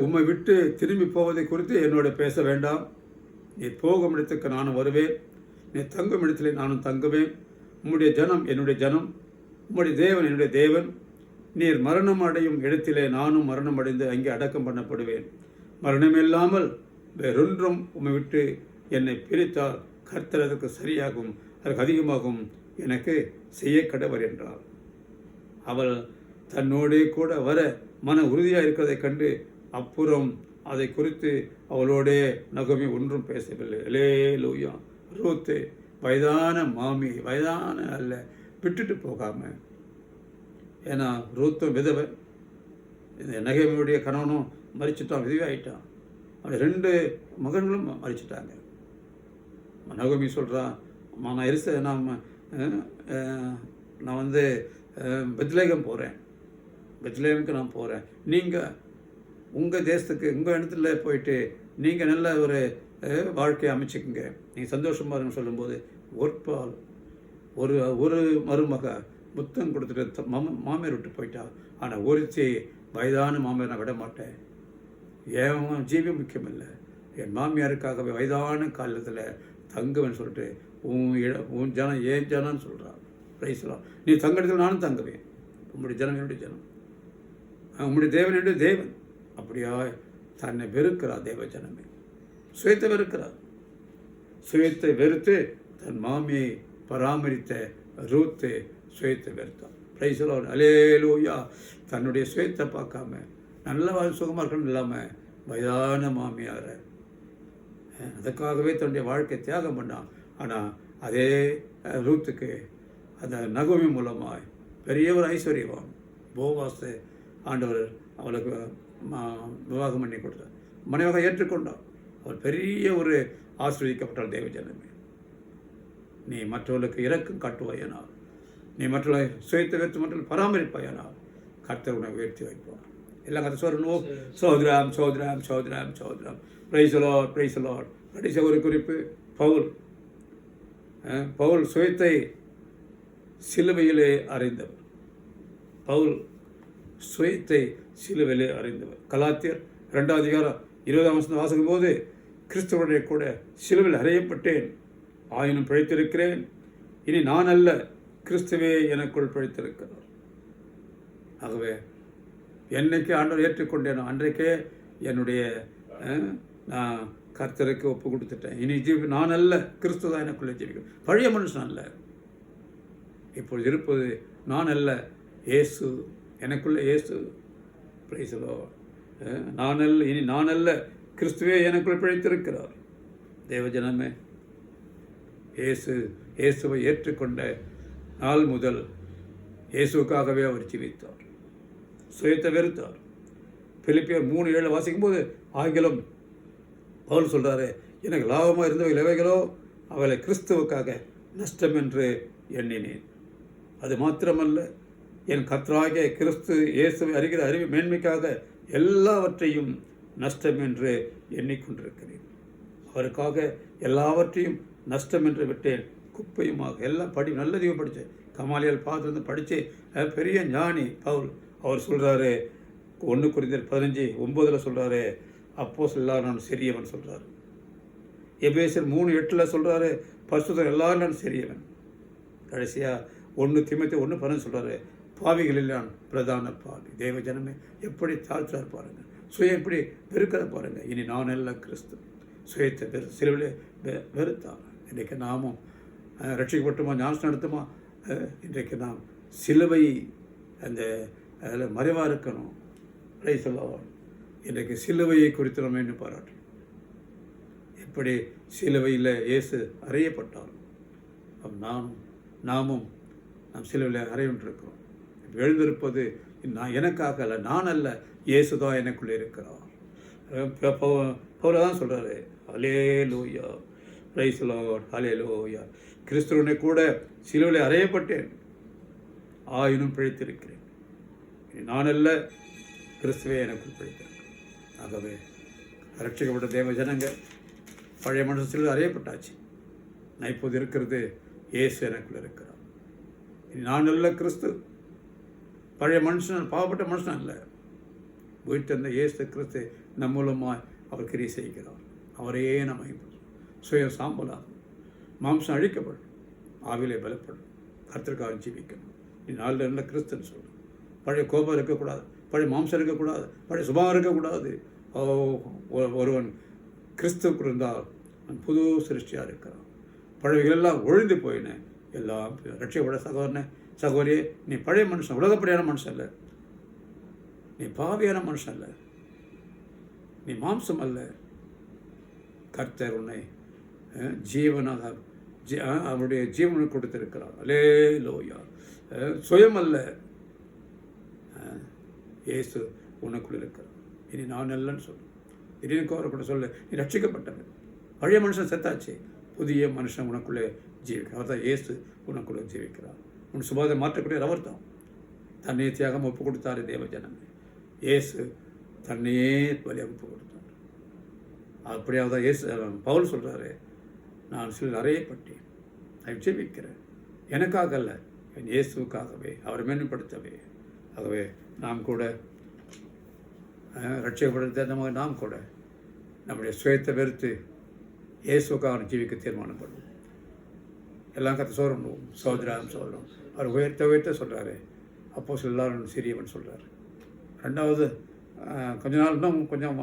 உம்மை விட்டு திரும்பி போவதை குறித்து என்னோட பேச வேண்டாம். நீ போகும் இடத்துக்கு நானும் வருவேன், நீ தங்கும் இடத்திலே நானும் தங்குவேன். உம்முடைய ஜனம் என்னுடைய ஜனம், உம்முடைய தேவன் என்னுடைய தேவன். நீர் மரணம் அடையும் இடத்திலே நானும் மரணம் அடைந்து அங்கே அடக்கம் பண்ணப்படுவேன். மரணமில்லாமல் வேறொன்றும் உம்மை விட்டு என்னை பிரித்தால் கர்த்தர் அதற்கு சரியாகும், அதற்கு அதிகமாகும் எனக்கு செய்ய கடவர் என்றாள். அவள் தன்னோடே கூட வர மன உறுதியாக இருக்கிறதை கண்டு அப்புறம் அதை குறித்து அவளோடே நகோமி ஒன்றும் பேசவில்லை. அல்லேலூயா. ரூத்து வயதான மாமி, வயதான அல்ல, விட்டுட்டு போகாம. ஏன்னா ரூத்தும் விதவை, இந்த நகோமியுடைய கணவனும் மறிச்சுட்டான், விதவை ஆயிட்டான். அவருடைய 2 மகன்களும் மறிச்சிட்டாங்க. நகோமி சொல்கிறான், நான் வந்து பெத்லேகம் போகிறேன், பெத்லேகமுக்கு நான் போகிறேன். நீங்கள் உங்கள் தேசத்துக்கு உங்கள் இடத்துல போயிட்டு நீங்கள் நல்ல ஒரு வாழ்க்கையை அமைச்சிக்கங்க, நீங்கள் சந்தோஷமாக இருன்னு சொல்லும்போது ஒற்பால் ஒரு மருமக புத்தம் கொடுத்துட்டு மாமியார் விட்டு போயிட்டா. ஆனால் ஒருத்தி வயதான மாமியார் நான் விட மாட்டேன், என் ஜீவியம் முக்கியம் இல்லை, என் மாமியாருக்காகவே வயதான காலத்தில் தங்குவேன்னு சொல்லிட்டு உன் ஜனம் ஏன் ஜனம்னு சொல்கிறான். பிரைஸ்லாம், நீ தங்கடத்தில் நானும் தங்குவேன், உம்முடைய ஜனம் என்னுடைய ஜனம், உம்முடைய தேவன் என்னுடைய தேவன். அப்படியா தன்னை வெறுக்கிறா தேவ ஜனமே, சுயத்தை வெறுக்கிறார். சுயத்தை வெறுத்து தன் மாமியை பராமரித்த ரூத்து சுயத்தை வெறுத்தான். பிரைஸ்லாம், அல்லேலூயா. தன்னுடைய சுயத்தை பார்க்காம நல்ல சுகமாக இருக்கணும் இல்லாமல் வயதான மாமியார், அதுக்காகவே தன்னுடைய வாழ்க்கை தியாகம் பண்ணான். ஆனால் அதே ரூத்துக்கு அந்த நகோமி மூலமாக பெரிய ஒரு ஐஸ்வர்யவான் போவாஸ் ஆண்டவர் அவளுக்கு விவாகம் பண்ணி கொடுத்தார், மனைவாக ஏற்றுக்கொண்டான். அவள் பெரிய ஒரு ஆசீர்வதிக்கப்பட்டாள். தேவ ஜனமே, நீ மற்றவர்களுக்கு இரக்கம் காட்டுவாயானால், நீ மற்றவர்களை சுயத்தை வைத்து மற்றவர்கள் பராமரிப்பாயானால் கர்த்தர் உன்னை உயர்த்தி வைப்பார். எல்லாம் கதை சொல்லணும். சோதராம் சோதராம் சோதராம் சோதராம். Praise Lord, praise Lord. கடைசி ஒரு குறிப்பு, பவுல் சுயத்தை சிலுவையிலே அறிந்தவர். பவுல் சுயத்தை சிலுவையிலே அறிந்தவர். கலாத்தியர் 2 அதிகாரம் 20 வாசிக்கும் போது, கிறிஸ்துவனுடைய கூட சிலுவையில் அறையப்பட்டேன், ஆயினும் பிழைத்திருக்கிறேன், இனி நான் அல்ல, கிறிஸ்துவே எனக்குள் பிழைத்திருக்கிறார். ஆகவே என்னைக்கு ஆண்டவர் ஏற்றுக்கொண்டேனோ அன்றைக்கே என்னுடைய நான் கர்த்தருக்கு ஒப்பு கொடுத்துட்டேன். இனி நான் அல்ல, கிறிஸ்து தான் எனக்குள்ளே ஜீவிக்கும். பழைய மனுஷன் அல்ல, இப்பொழுது இருப்பது நான் அல்ல, இயேசு எனக்குள்ளே, இயேசு. Price the Lord. நான் அல்ல, இனி நான் அல்ல, கிறிஸ்துவே எனக்குள் பிழைத்திருக்கிறார். தேவஜனமே, இயேசுவை ஏற்றுக்கொண்ட நாள் முதல் இயேசுக்காகவே அவர் ஜீவித்தார், சுயத்தை வெறுத்தார். பிலிப்பியர் 3:7 வாசிக்கும்போது ஆங்கிலம் பவுல் சொல்கிறாரு, எனக்கு லாபமாக இருந்தவைகள் எவைகளோ அவளை கிறிஸ்துவுக்காக நஷ்டம் என்று எண்ணினேன். அது மாத்திரமல்ல, என் கர்த்தராகிய கிறிஸ்து இயேசுவை அறிகிற அறிவு மேன்மைக்காக எல்லாவற்றையும் நஷ்டம் என்று எண்ணிக்கொண்டிருக்கிறேன். அவருக்காக எல்லாவற்றையும் நஷ்டம் என்று விட்டேன், குப்பையுமாக. எல்லாம் நல்லதையும் படித்தேன், கமாலியால் பார்த்து படித்து பெரிய ஞானி பவுல். அவர் சொல்கிறாரு 1 கொரிந்தியர் 15:9 சொல்கிறாரு, அப்போஸ்தலர் எல்லாரும் நான் சிறியவன் சொல்கிறாரு. எபேசியர் 3:8 சொல்கிறாரு, பரிசுத்தர் எல்லாரும் நான் சிறியவன். கடைசியாக 1 தீமோத்தேயு 1:12 சொல்கிறாரு, பாவிகளில் நான் பிரதான பாவி. தேவ ஜனமே, எப்படி தாழ்த்தார் பாருங்க, சுயம் எப்படி வெறுக்கிற பாருங்க. இனி நான் அல்ல, கிறிஸ்து. சுயத்தை சிலுவையிலே வெறுத்தான். இன்றைக்கு நாமும் ரட்சிக்கப்பட்டுமா, ஞானம் நடத்துமா, இன்றைக்கு நாம் சிலுவை அந்த அதில் மறைவாக இருக்கணும். Price the Lord. இன்றைக்கு சிலுவையை குறித்து நம்ம இன்னும் பாராட்டணும். எப்படி சிலுவையில் இயேசு அறையப்பட்டார், நாமும் நாம் சிலுவையில் அறையுண்டிருக்கிறோம். எழுந்திருப்பது நான் எனக்காக அல்ல, நான் அல்ல, இயேசு தான் எனக்குள்ளே இருக்கிறார். பவுல் தான் சொல்கிறாரு, ஹல்லேலூயா, பிரைஸ் தி லார்ட், ஹல்லேலூயா. கிறிஸ்துவனை கூட சிலுவையில் அறையப்பட்டேன், ஆயினும் பிழைத்திருக்கிறேன். நான் அல்ல, கிறிஸ்துவே எனக்குள் பிழைத்திருக்கிறேன். ஆகவே ரட்சிக்கப்பட்ட தேவ ஜனங்க பழைய மனுஷத்தில் அறியப்பட்டாச்சு. நான் இப்போது இருக்கிறது இயேசு எனக்குள்ள இருக்கிறார். நான் நல்ல கிறிஸ்து, பழைய மனுஷன் பாவப்பட்ட மனுஷன் அல்ல. உயிர்த்தெழுந்த இயேசு கிறிஸ்து நம் மூலமாய் அவர் கிரியை செய்கிறார். அவரையே நாம் சுயம் சாம்பலாகும், மாம்சம் அழிக்கப்படும், ஆவிலே பலப்படும், கர்த்தருக்காக ஜீவிக்கணும். நீ நாலு நல்ல கிறிஸ்துன்னு சொல்லணும். பழைய கோபம் இருக்கக்கூடாது, பழைய மாம்சம் இருக்கக்கூடாது, பழைய சுபாவம் இருக்கக்கூடாது. ஒருவன் கிறிஸ்துவுக்கு இருந்தால் புது சிருஷ்டியாக இருக்கிறான். பழையெல்லாம் ஒழிந்து போயினேன், எல்லாம் ரட்சிக்கப்பட சகோதரனே சகோதரியே, நீ பழைய மனுஷன், உலகப்படியான மனுஷன் இல்லை, நீ பாவியான மனுஷன் இல்லை, நீ மாம்சம் அல்ல. கர்த்தர் உன்னை ஜீவனாக அவருடைய ஜீவனை கொடுத்திருக்கிறார். அல்லேலூயா. சுயம் அல்ல, இயேசு உனக்குள்ள இருக்கிறார். இனி நான் இல்லைன்னு சொல்லு. இனிக்கு அவரை கூட சொல்லு, நீ ரட்சிக்கப்பட்டவன். பழைய மனுஷன் செத்தாச்சு, புதிய மனுஷன் உனக்குள்ளே ஜீவிக்கிறார். அவர் தான் இயேசு உனக்குள்ளே ஜீவிக்கிறார். உன் சுபாதை மாற்றக்கூடிய அவர் தான். தன்னையே தியாகம் ஒப்பு கொடுத்தாரு தேவ ஜனமே. இயேசு தன்னையே பலியாக ஒப்பு கொடுத்தார். அப்படியாக தான் இயேசு பவுல் சொல்கிறாரு, நான் சில அறையப்பட்டேன், நான் ஜீவிக்கிறேன், எனக்காக அல்ல, என் இயேசுக்காகவே, அவரை மேன்மைப்படுத்தவே. ஆகவே நாம் கூட ரட்சிக்கப்படுத்த நாம் கூட நம்முடைய சுயத்தை வெறுத்து இயேசுக்காக ஜீவிக்க தீர்மானம் பண்ணுவோம். எல்லாம் கற்று சொல்லணும், சோதரான்னு சொல்லணும். அவர் உயர்த்த சொல்கிறாரு. அப்போ எல்லாரும் சிறியவன் சொல்கிறார். ரெண்டாவது கொஞ்ச நாள் இன்னும் கொஞ்சம்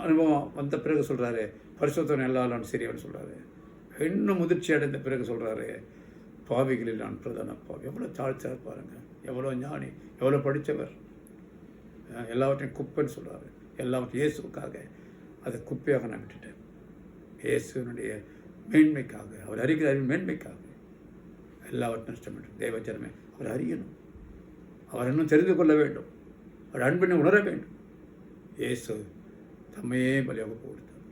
அனுபவம் வந்த பிறகு சொல்கிறாரு, பரிசுத்தவன் எல்லாரும் சிறியவன் சொல்கிறாரு. இன்னும் முதிர்ச்சி அடைந்த பிறகு சொல்கிறாரு, பாவிகளில் நான் பிரதான பாவி. எவ்வளோ தாழ்ச்சார் பாருங்கள், எவ்வளோ ஞானி, எவ்வளோ படித்தவர். எல்லாவற்றையும் குப்பைன்னு சொல்கிறாரு. எல்லாவற்றையும் இயேசுக்காக அதை குப்பையாக நான் விட்டுட்டேன். இயேசுனுடைய மேன்மைக்காக, அவர் அறிகிற அறிவின் மேன்மைக்காக எல்லாவற்றையும் நஷ்டப்பட்டு தேவ ஜனமே அவர் அறியணும், அவர் இன்னும் தெரிந்து கொள்ள வேண்டும், அவர் அன்பினை உணர வேண்டும். இயேசு தம்மையே பலியாக ஒப்பு கொடுத்தார்.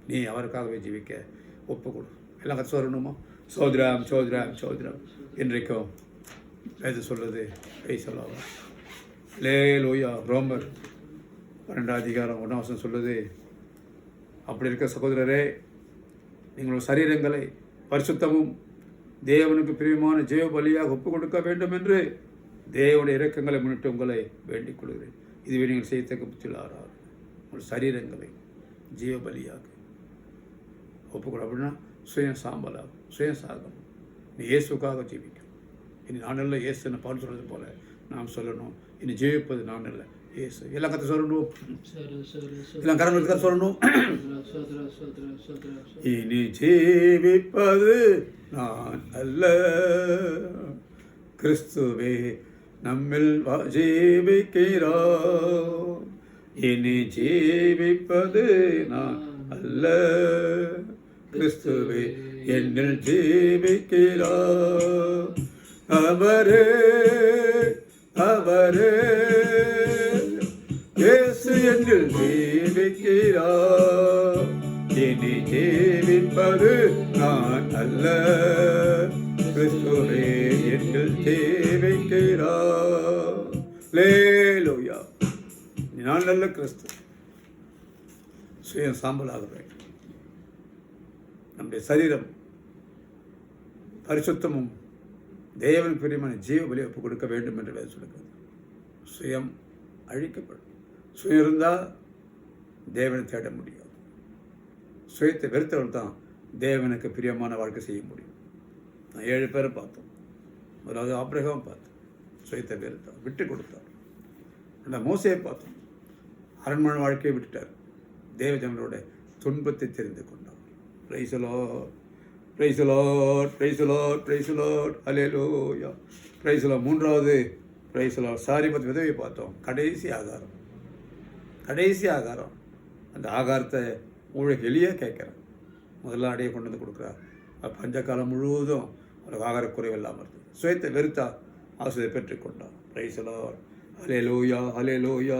நீ அவருக்காகவே ஜீவிக்க ஒப்பு கொடு. எல்லாம் கற்று சொல்லணுமோ? சோதராம் சோதராம் சோதராம். இன்றைக்கும் எது சொல்லுது? சொல்லலாம். லேலூயா. ரோமர் 12:1 சொல்லுது, அப்படி இருக்க சகோதரரே, நீங்கள் சரீரங்களை பரிசுத்தமும் தேவனுக்கு பிரியமான ஜீவ பலியாக ஒப்பு கொடுக்க வேண்டும் என்று தேவனுடைய இரக்கங்களை முன்னிட்டு உங்களை வேண்டிக் கொள்கிறேன். இதுவே நீங்கள் செய்யத்தக்க புத்தியில் ஆறாது. உங்கள் சரீரங்களை ஜீவ பலியாக ஒப்புக்கொடு. அப்படின்னா சுயம் சாம்பலாகும், சுயம் சாகம். நீ இயேசுக்காக ஜீவிக்கணும். இனி நான் இல்லை இயேசுன்னு பால் சொல்றது போல நாம் சொல்லணும், இனி ஜீவிப்பது நான் இல்லை இயேசு. எல்லாம் கற்று சொல்லணும், எல்லாம் கரங்களுக்கு சொல்லணும். இனி ஜீவிப்பது நான் அல்ல, கிறிஸ்துவே நம்மில் ஜீவிக்கிறார். இனி ஜீவிப்பது நான் அல்ல, கிறிஸ்துவே என்னில் ஜீவிக்கிறார். அவரே அவரே இயேசு என்னில் ஜீவிக்கிறார். இனி ஜீவிப்பது நான் அல்ல, கிறிஸ்துவே என்னில் ஜீவிக்கிறார். லேலூயா. நான் நல்ல கிறிஸ்து. சுயம் சாம்பலாக வேண்டும். நம்முடைய சரீரம் பரிசுத்தமும் தேவன் பிரியமான ஜீவ பலி ஒப்பு கொடுக்க வேண்டும் என்று வேறு சொல்லுகிறது. சுயம் அழிக்கப்படும். சுயம் இருந்தால் தேவனை தேட முடியாது. சுயத்தை வெறுத்தவர்கள் தான் தேவனுக்கு பிரியமான வாழ்க்கை செய்ய முடியும். நான் 7 பேரை பார்த்தோம். முதலாவது ஆபிரகாம் பார்த்தோம், சுயத்தை வெறுத்தார், விட்டு கொடுத்தார். மோசேயை பார்த்தோம், அரண்மனை வாழ்க்கையை விட்டுட்டார், தேவ ஜனங்களோட துன்பத்தை தெரிந்து கொண்டார். Price the Lord, praise the Lord, praise the Lord, praise the Lord. Hallelujah. Price the Lord. மூன்றாவது பிரைஸ் தி லார்ட், சாரிபத் விதவை பார்த்தோம். கடைசி ஆகாரம், கடைசி ஆகாரம். அந்த ஆகாரத்தை உங்களுக்கு எளியாக கேட்குறேன். முதல்ல அடையை கொண்டு வந்து கொடுக்குறார். பஞ்ச காலம் முழுவதும் அவருக்கு ஆகார குறைவு இல்லாமல் இருந்தது. சுயத்தை வெறுத்தா ஆசிரியர் பெற்றுக்கொண்டார். Praise the Lord. ஹல்லேலூயா, ஹல்லேலூயா.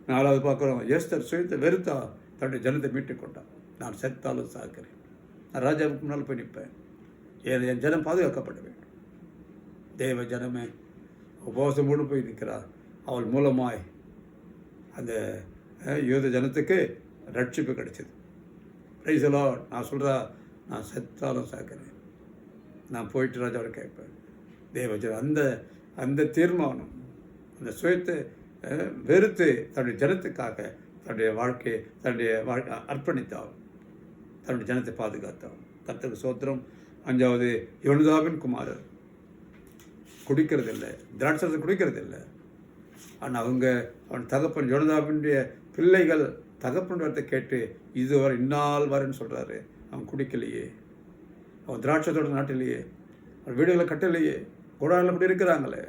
4வது பார்க்குறோம், எஸ்தர் சுயத்தை வெறுத்தா தன்னுடைய ஜனத்தை மீட்டுக் கொண்டார். நான் செத்தாலும் சாக்கிறேன், நான் ராஜாவுக்கு முன்னால் போய் நிற்பேன், என் ஜனம் பாதுகாக்கப்பட வேண்டும். தேவ ஜனமே உபவாசமோடு போய் நிற்கிறார். அவள் மூலமாய் அந்த யூத ஜனத்துக்கு ரட்சிப்பு கிடைச்சது. Price the Lord. நான் சொல்கிறா, நான் செத்தாலும் சாக்கிறேன், நான் போயிட்டு ராஜாவோட கேட்பேன். தேவஜன் அந்த தீர்மானம், அந்த சுயத்தை வெறுத்து தன்னுடைய ஜனத்துக்காக தன்னுடைய வாழ்க்கை அர்ப்பணித்தான், தன்னுடைய ஜனத்தை பாதுகாத்தான். கர்த்தருக்கு ஸ்தோத்திரம். 5வது, யோனதாபின் குமாரர் குடிக்கிறதில்லை, திராட்சரசை குடிக்கிறதில்லை. ஆனால் அவன் தகப்பன் யோனதாபினுடைய பிள்ளைகள் தகப்பன் வார்த்தை கேட்டு இதுவரை இந்நாள் வரேன்னு சொல்கிறாரு. அவன் குடிக்கலையே, அவன் திராட்சத்தோட நாட்டிலேயே, அவன் வீடுகளை கட்டலையே, கூடாரில் அப்படி இருக்கிறாங்களே.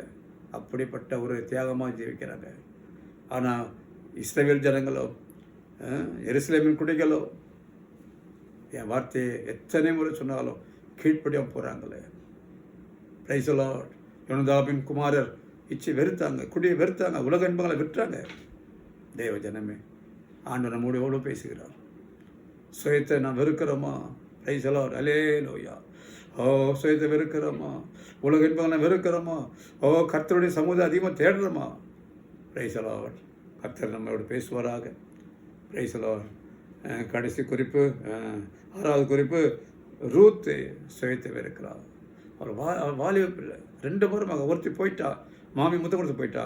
அப்படிப்பட்ட ஒரு தியாகமாக ஜீவிக்கிறாங்க. ஆனால் இஸ்ரவேல் ஜனங்களோ எருசலேமின் குடிகளோ என் வார்த்தையை எத்தனை முறை சொன்னாலும் கீழ்ப்படியாக போகிறாங்களே. Price the Lord. யோனதாபின் குமாரர் இச்சை வெறுத்தாங்க, குடியை வெறுத்தாங்க, உலக இன்பங்களை விட்டுறாங்க. தேவ ஜனமே, ஆண்டவர் நம்மோடு எவ்வளோ பேசுகிறார். சுயத்தை நான் வெறுக்கிறோமா? Price the Lord. அல்லேலூயா. ஓ, சுயத்தை வெறுக்கிறோமா? உலக இன்பங்களை வெறுக்கிறோமா? ஓ, கர்த்தருடைய சமூகத்தை அதிகமாக தேடுறோமா? Price the Lord. கர்த்தர் நம்மளோட பேசுவாராக. Price the Lord. கடைசி குறிப்பு, 6வது குறிப்பு, ரூத்து சுயத்தை வெறுக்கிறார். அவர் வாலிப பிள்ளை, 2 பேரும் ஒருத்தி போயிட்டா, மாமி முத்த கொடுத்து போயிட்டா.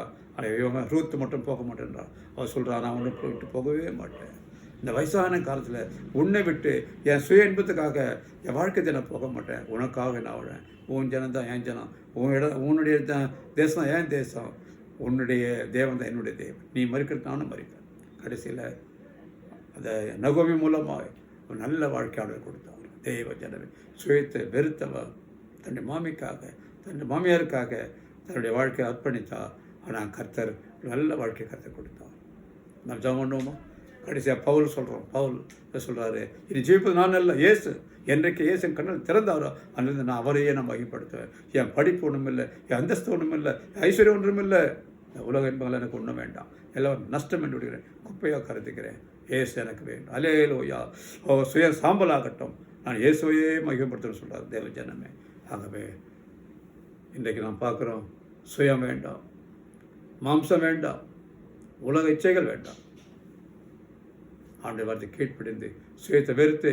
இவங்க ரூத்து மட்டும் போக மாட்டேன்றார். அவர் சொல்கிறார், நான் ஒன்று விட்டு போகவே மாட்டேன். இந்த வயசான காலத்தில் உன்னை விட்டு என் சுய இன்பத்துக்காக என் வாழ்க்கை நான் போக மாட்டேன். உனக்காக நான் வாழேன். உன் ஜனம் தான் என் ஜனம், உன்னுடைய தேசம் தான் என் தேசம், உன்னுடைய தேவன் தான் என்னுடைய தேவன். நீ மறுக்கிறது நானும் மறிப்பேன். கடைசியில் அந்த நகோமி மூலமாக ஒரு நல்ல வாழ்க்கையாளர் கொடுத்தார். தேவ ஜனமே, சுயத்தை வெறுத்தவர் தன்னுடைய மாமிக்காக, தன்னுடைய மாமியாருக்காக தன்னுடைய வாழ்க்கையை அர்ப்பணித்தா. ஆனால் கர்த்தர் நல்ல வாழ்க்கையை கர்த்தர் கொடுத்தார். நாம் ஜெபம் பண்ணுவோமா? கடைசியாக பவுல் சொல்கிறாரு, இனி ஜீவிப்பது நான் அல்ல, இயேசு. என்றைக்கு இயேசு கண்ணில் திறந்தாரோ அன்றிலிருந்து நான் அவரையே நான் வகைப்படுத்துவேன். என் படிப்பு ஒன்றும் இல்லை, என் அந்தஸ்து ஒன்றும் இல்லை, என் ஐஸ்வர்யம் ஒன்றும் இல்லை, உலக இன்பங்கள் எனக்கு ஒன்றும் வேண்டாம், எல்லாம் நஷ்டம் என்று விடுகிறேன், குப்பையாக கருதுகிறேன். இயேசு எனக்கு வேண்டும். அல்லேலூயா. ஓ, சுய சாம்பலாகட்டும், நான் இயேசுவையே மகிமைப்படுத்துன்னு சொல்கிறார் தேவ ஜனமே. ஆகவே இன்றைக்கு நாம் பார்க்குறோம், சுயம் வேண்டாம், மாம்சம் வேண்டாம், உலக இச்சைகள் வேண்டாம். ஆண்டவர் வார்த்தை கீழ்ப்படிந்து சுயத்தை வெறுத்து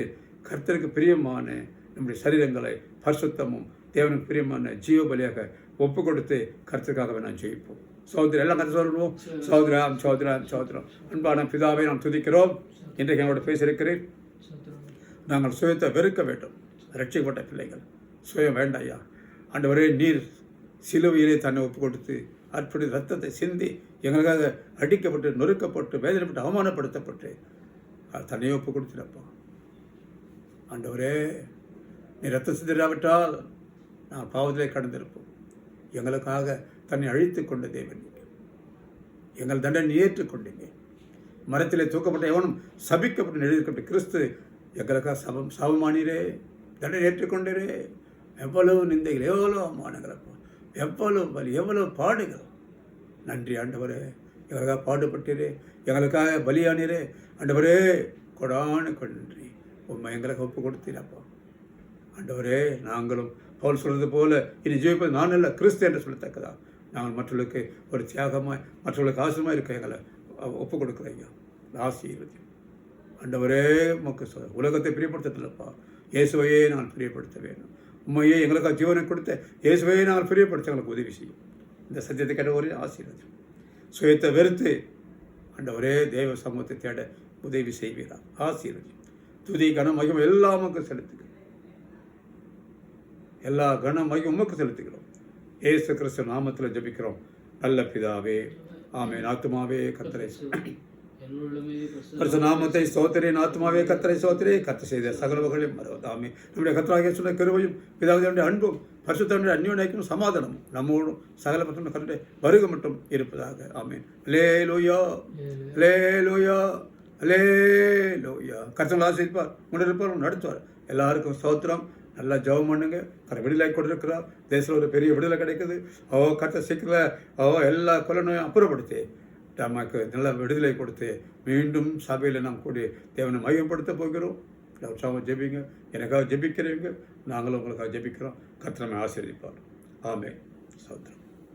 கர்த்தருக்கு பிரியமான நம்முடைய சரீரங்களை பரிசுத்தமும் தேவனுக்கு பிரியமான ஜீவ பலியாக ஒப்பு கொடுத்து கர்த்தருக்காகவே நான் ஜெயிப்போம். சகோதரர் எல்லாம் கருத்து சொல்லணும். சகோதரம் அன்பான பிதாவை நாம் துதிக்கிறோம். இன்றைக்கு எங்களோட பேசியிருக்கிறேன். நாங்கள் சுயத்தை வெறுக்க வேண்டும். ரட்சிக்கப்பட்ட பிள்ளைகள் சுயம் வேண்டாயா. ஆண்டவரே, நீர் சிலுவையிலே தன்னை ஒப்பு கொடுத்து அற்புத ரத்தத்தை சிந்தி எங்களுக்காக அடிக்கப்பட்டு நொறுக்கப்பட்டு வேதனைப்பட்டு அவமானப்படுத்தப்பட்டு தன்னையே ஒப்பு கொடுத்துடப்பா. ஆண்டவரே, நீ ரத்தம் சிந்திராவிட்டால் நான் பாவத்திலே கடந்திருப்போம். எங்களுக்காக தன்னை அழித்து கொண்ட தேவன், எங்கள் தண்டனை ஏற்றுக்கொண்டீங்க. மரத்திலே தூக்கப்பட்ட எவனும் சபிக்கப்பட்டு எழுதிக்கப்பட்ட கிறிஸ்து எங்களுக்காக சபமானீரே, தண்டனை ஏற்றுக்கொண்டீரே. எவ்வளவு நிந்தைகள், எவ்வளோ அவமானங்களப்பா, எவ்வளவு வலி, எவ்வளவு பாடுகள். நன்றி ஆண்டவரே, எங்களுக்காக பாடுபட்டீரே, எங்களுக்காக பலியானீரே. ஆண்டவரே, கொடான நன்றி. உண்மை எங்களுக்கு ஒப்பு கொடுத்தீரப்பா. ஆண்டவரே, நாங்களும் பவுல் சொல்வது போல இனி ஜீவிப்பது நான் அல்ல, கிறிஸ்து என்று சொல்லத்தக்கதா நாங்கள் மற்றவர்களுக்கு ஒரு தியாகமாய், மற்றவர்களுக்கு ஆசிரியமாக இருக்க எங்களை ஒப்பு கொடுக்குறீங்க. ஆசீர்வதி ஆண்டவரே. உமக்கு உலகத்தை பிரியப்படுத்தலப்பா, இயேசுவையே நாங்கள் பிரியப்படுத்த வேண்டும். உண்மையே எங்களுக்காக ஜீவனை கொடுத்த இயேசுவையே நாங்கள் பிரியப்படுத்த எங்களுக்கு உதவி செய்யும். இந்த சத்தியத்தை கேட்ட ஒரே ஆசீர்வாதம். சுயத்தை வெறுத்து ஆண்டவரே தேவ சமூகத்தை தேட உதவி செய்வீரார். ஆசீர்வதி. துதி கனம் மகிமை எல்லாம் உமக்கு செலுத்துகிறோம். எல்லா கனம் மகிமை உமக்கு செலுத்துகிறோம். இயேசு கிறிஸ்து நாமத்தில் ஜெபிக்கிறோம் நல்ல பிதாவே, ஆமென். ஆத்துமாவே கர்த்தரை நாமத்தை ஸ்தோத்திரேன், ஆத்மாவே கர்த்தரை ஸ்தோத்திரே. கர்த்தர் செய்த சகலவர்களையும் மறவாதே. நம்முடைய கர்த்தராகிய சொன்ன கிருபையும் பிதாவுடைய அன்பும் பரிசுத்தனுடைய அந்யோன்யமும் சமாதானம் நம்மோடும் சகல பற்றும் கர்த்தருடைய வருகை மட்டும் இருப்பதாக. ஆமென். அல்லேலூயா, அல்லேலூயா, அல்லேலூயா. கர்த்தர் ஆசீர்வதிப்பார், உணர்ப்பார், நடத்துவார். எல்லாருக்கும் ஸ்தோத்திரம். நல்லா ஜெபம் பண்ணுங்க. விடுதலை கொடுத்துருக்கிறார். தேசத்தில் ஒரு பெரிய விடுதலை கிடைக்குது. கர்த்தர் சீக்கிரம் எல்லா கொலை நோயும் அப்புறப்படுத்தி நமக்கு நல்ல விடுதலை கொடுத்து மீண்டும் சபையில் நாம் கூடி தேவனை மையப்படுத்த போகிறோம். உற்சாகம் ஜெபிங்க. எனக்காக ஜெபிக்கிறீங்க, நாங்களும் உங்களுக்காக ஜெபிக்கிறோம். கர்த்தர் நம்மை ஆசீர்வதிப்பார். ஆமென். ஸ்தோத்திரம்.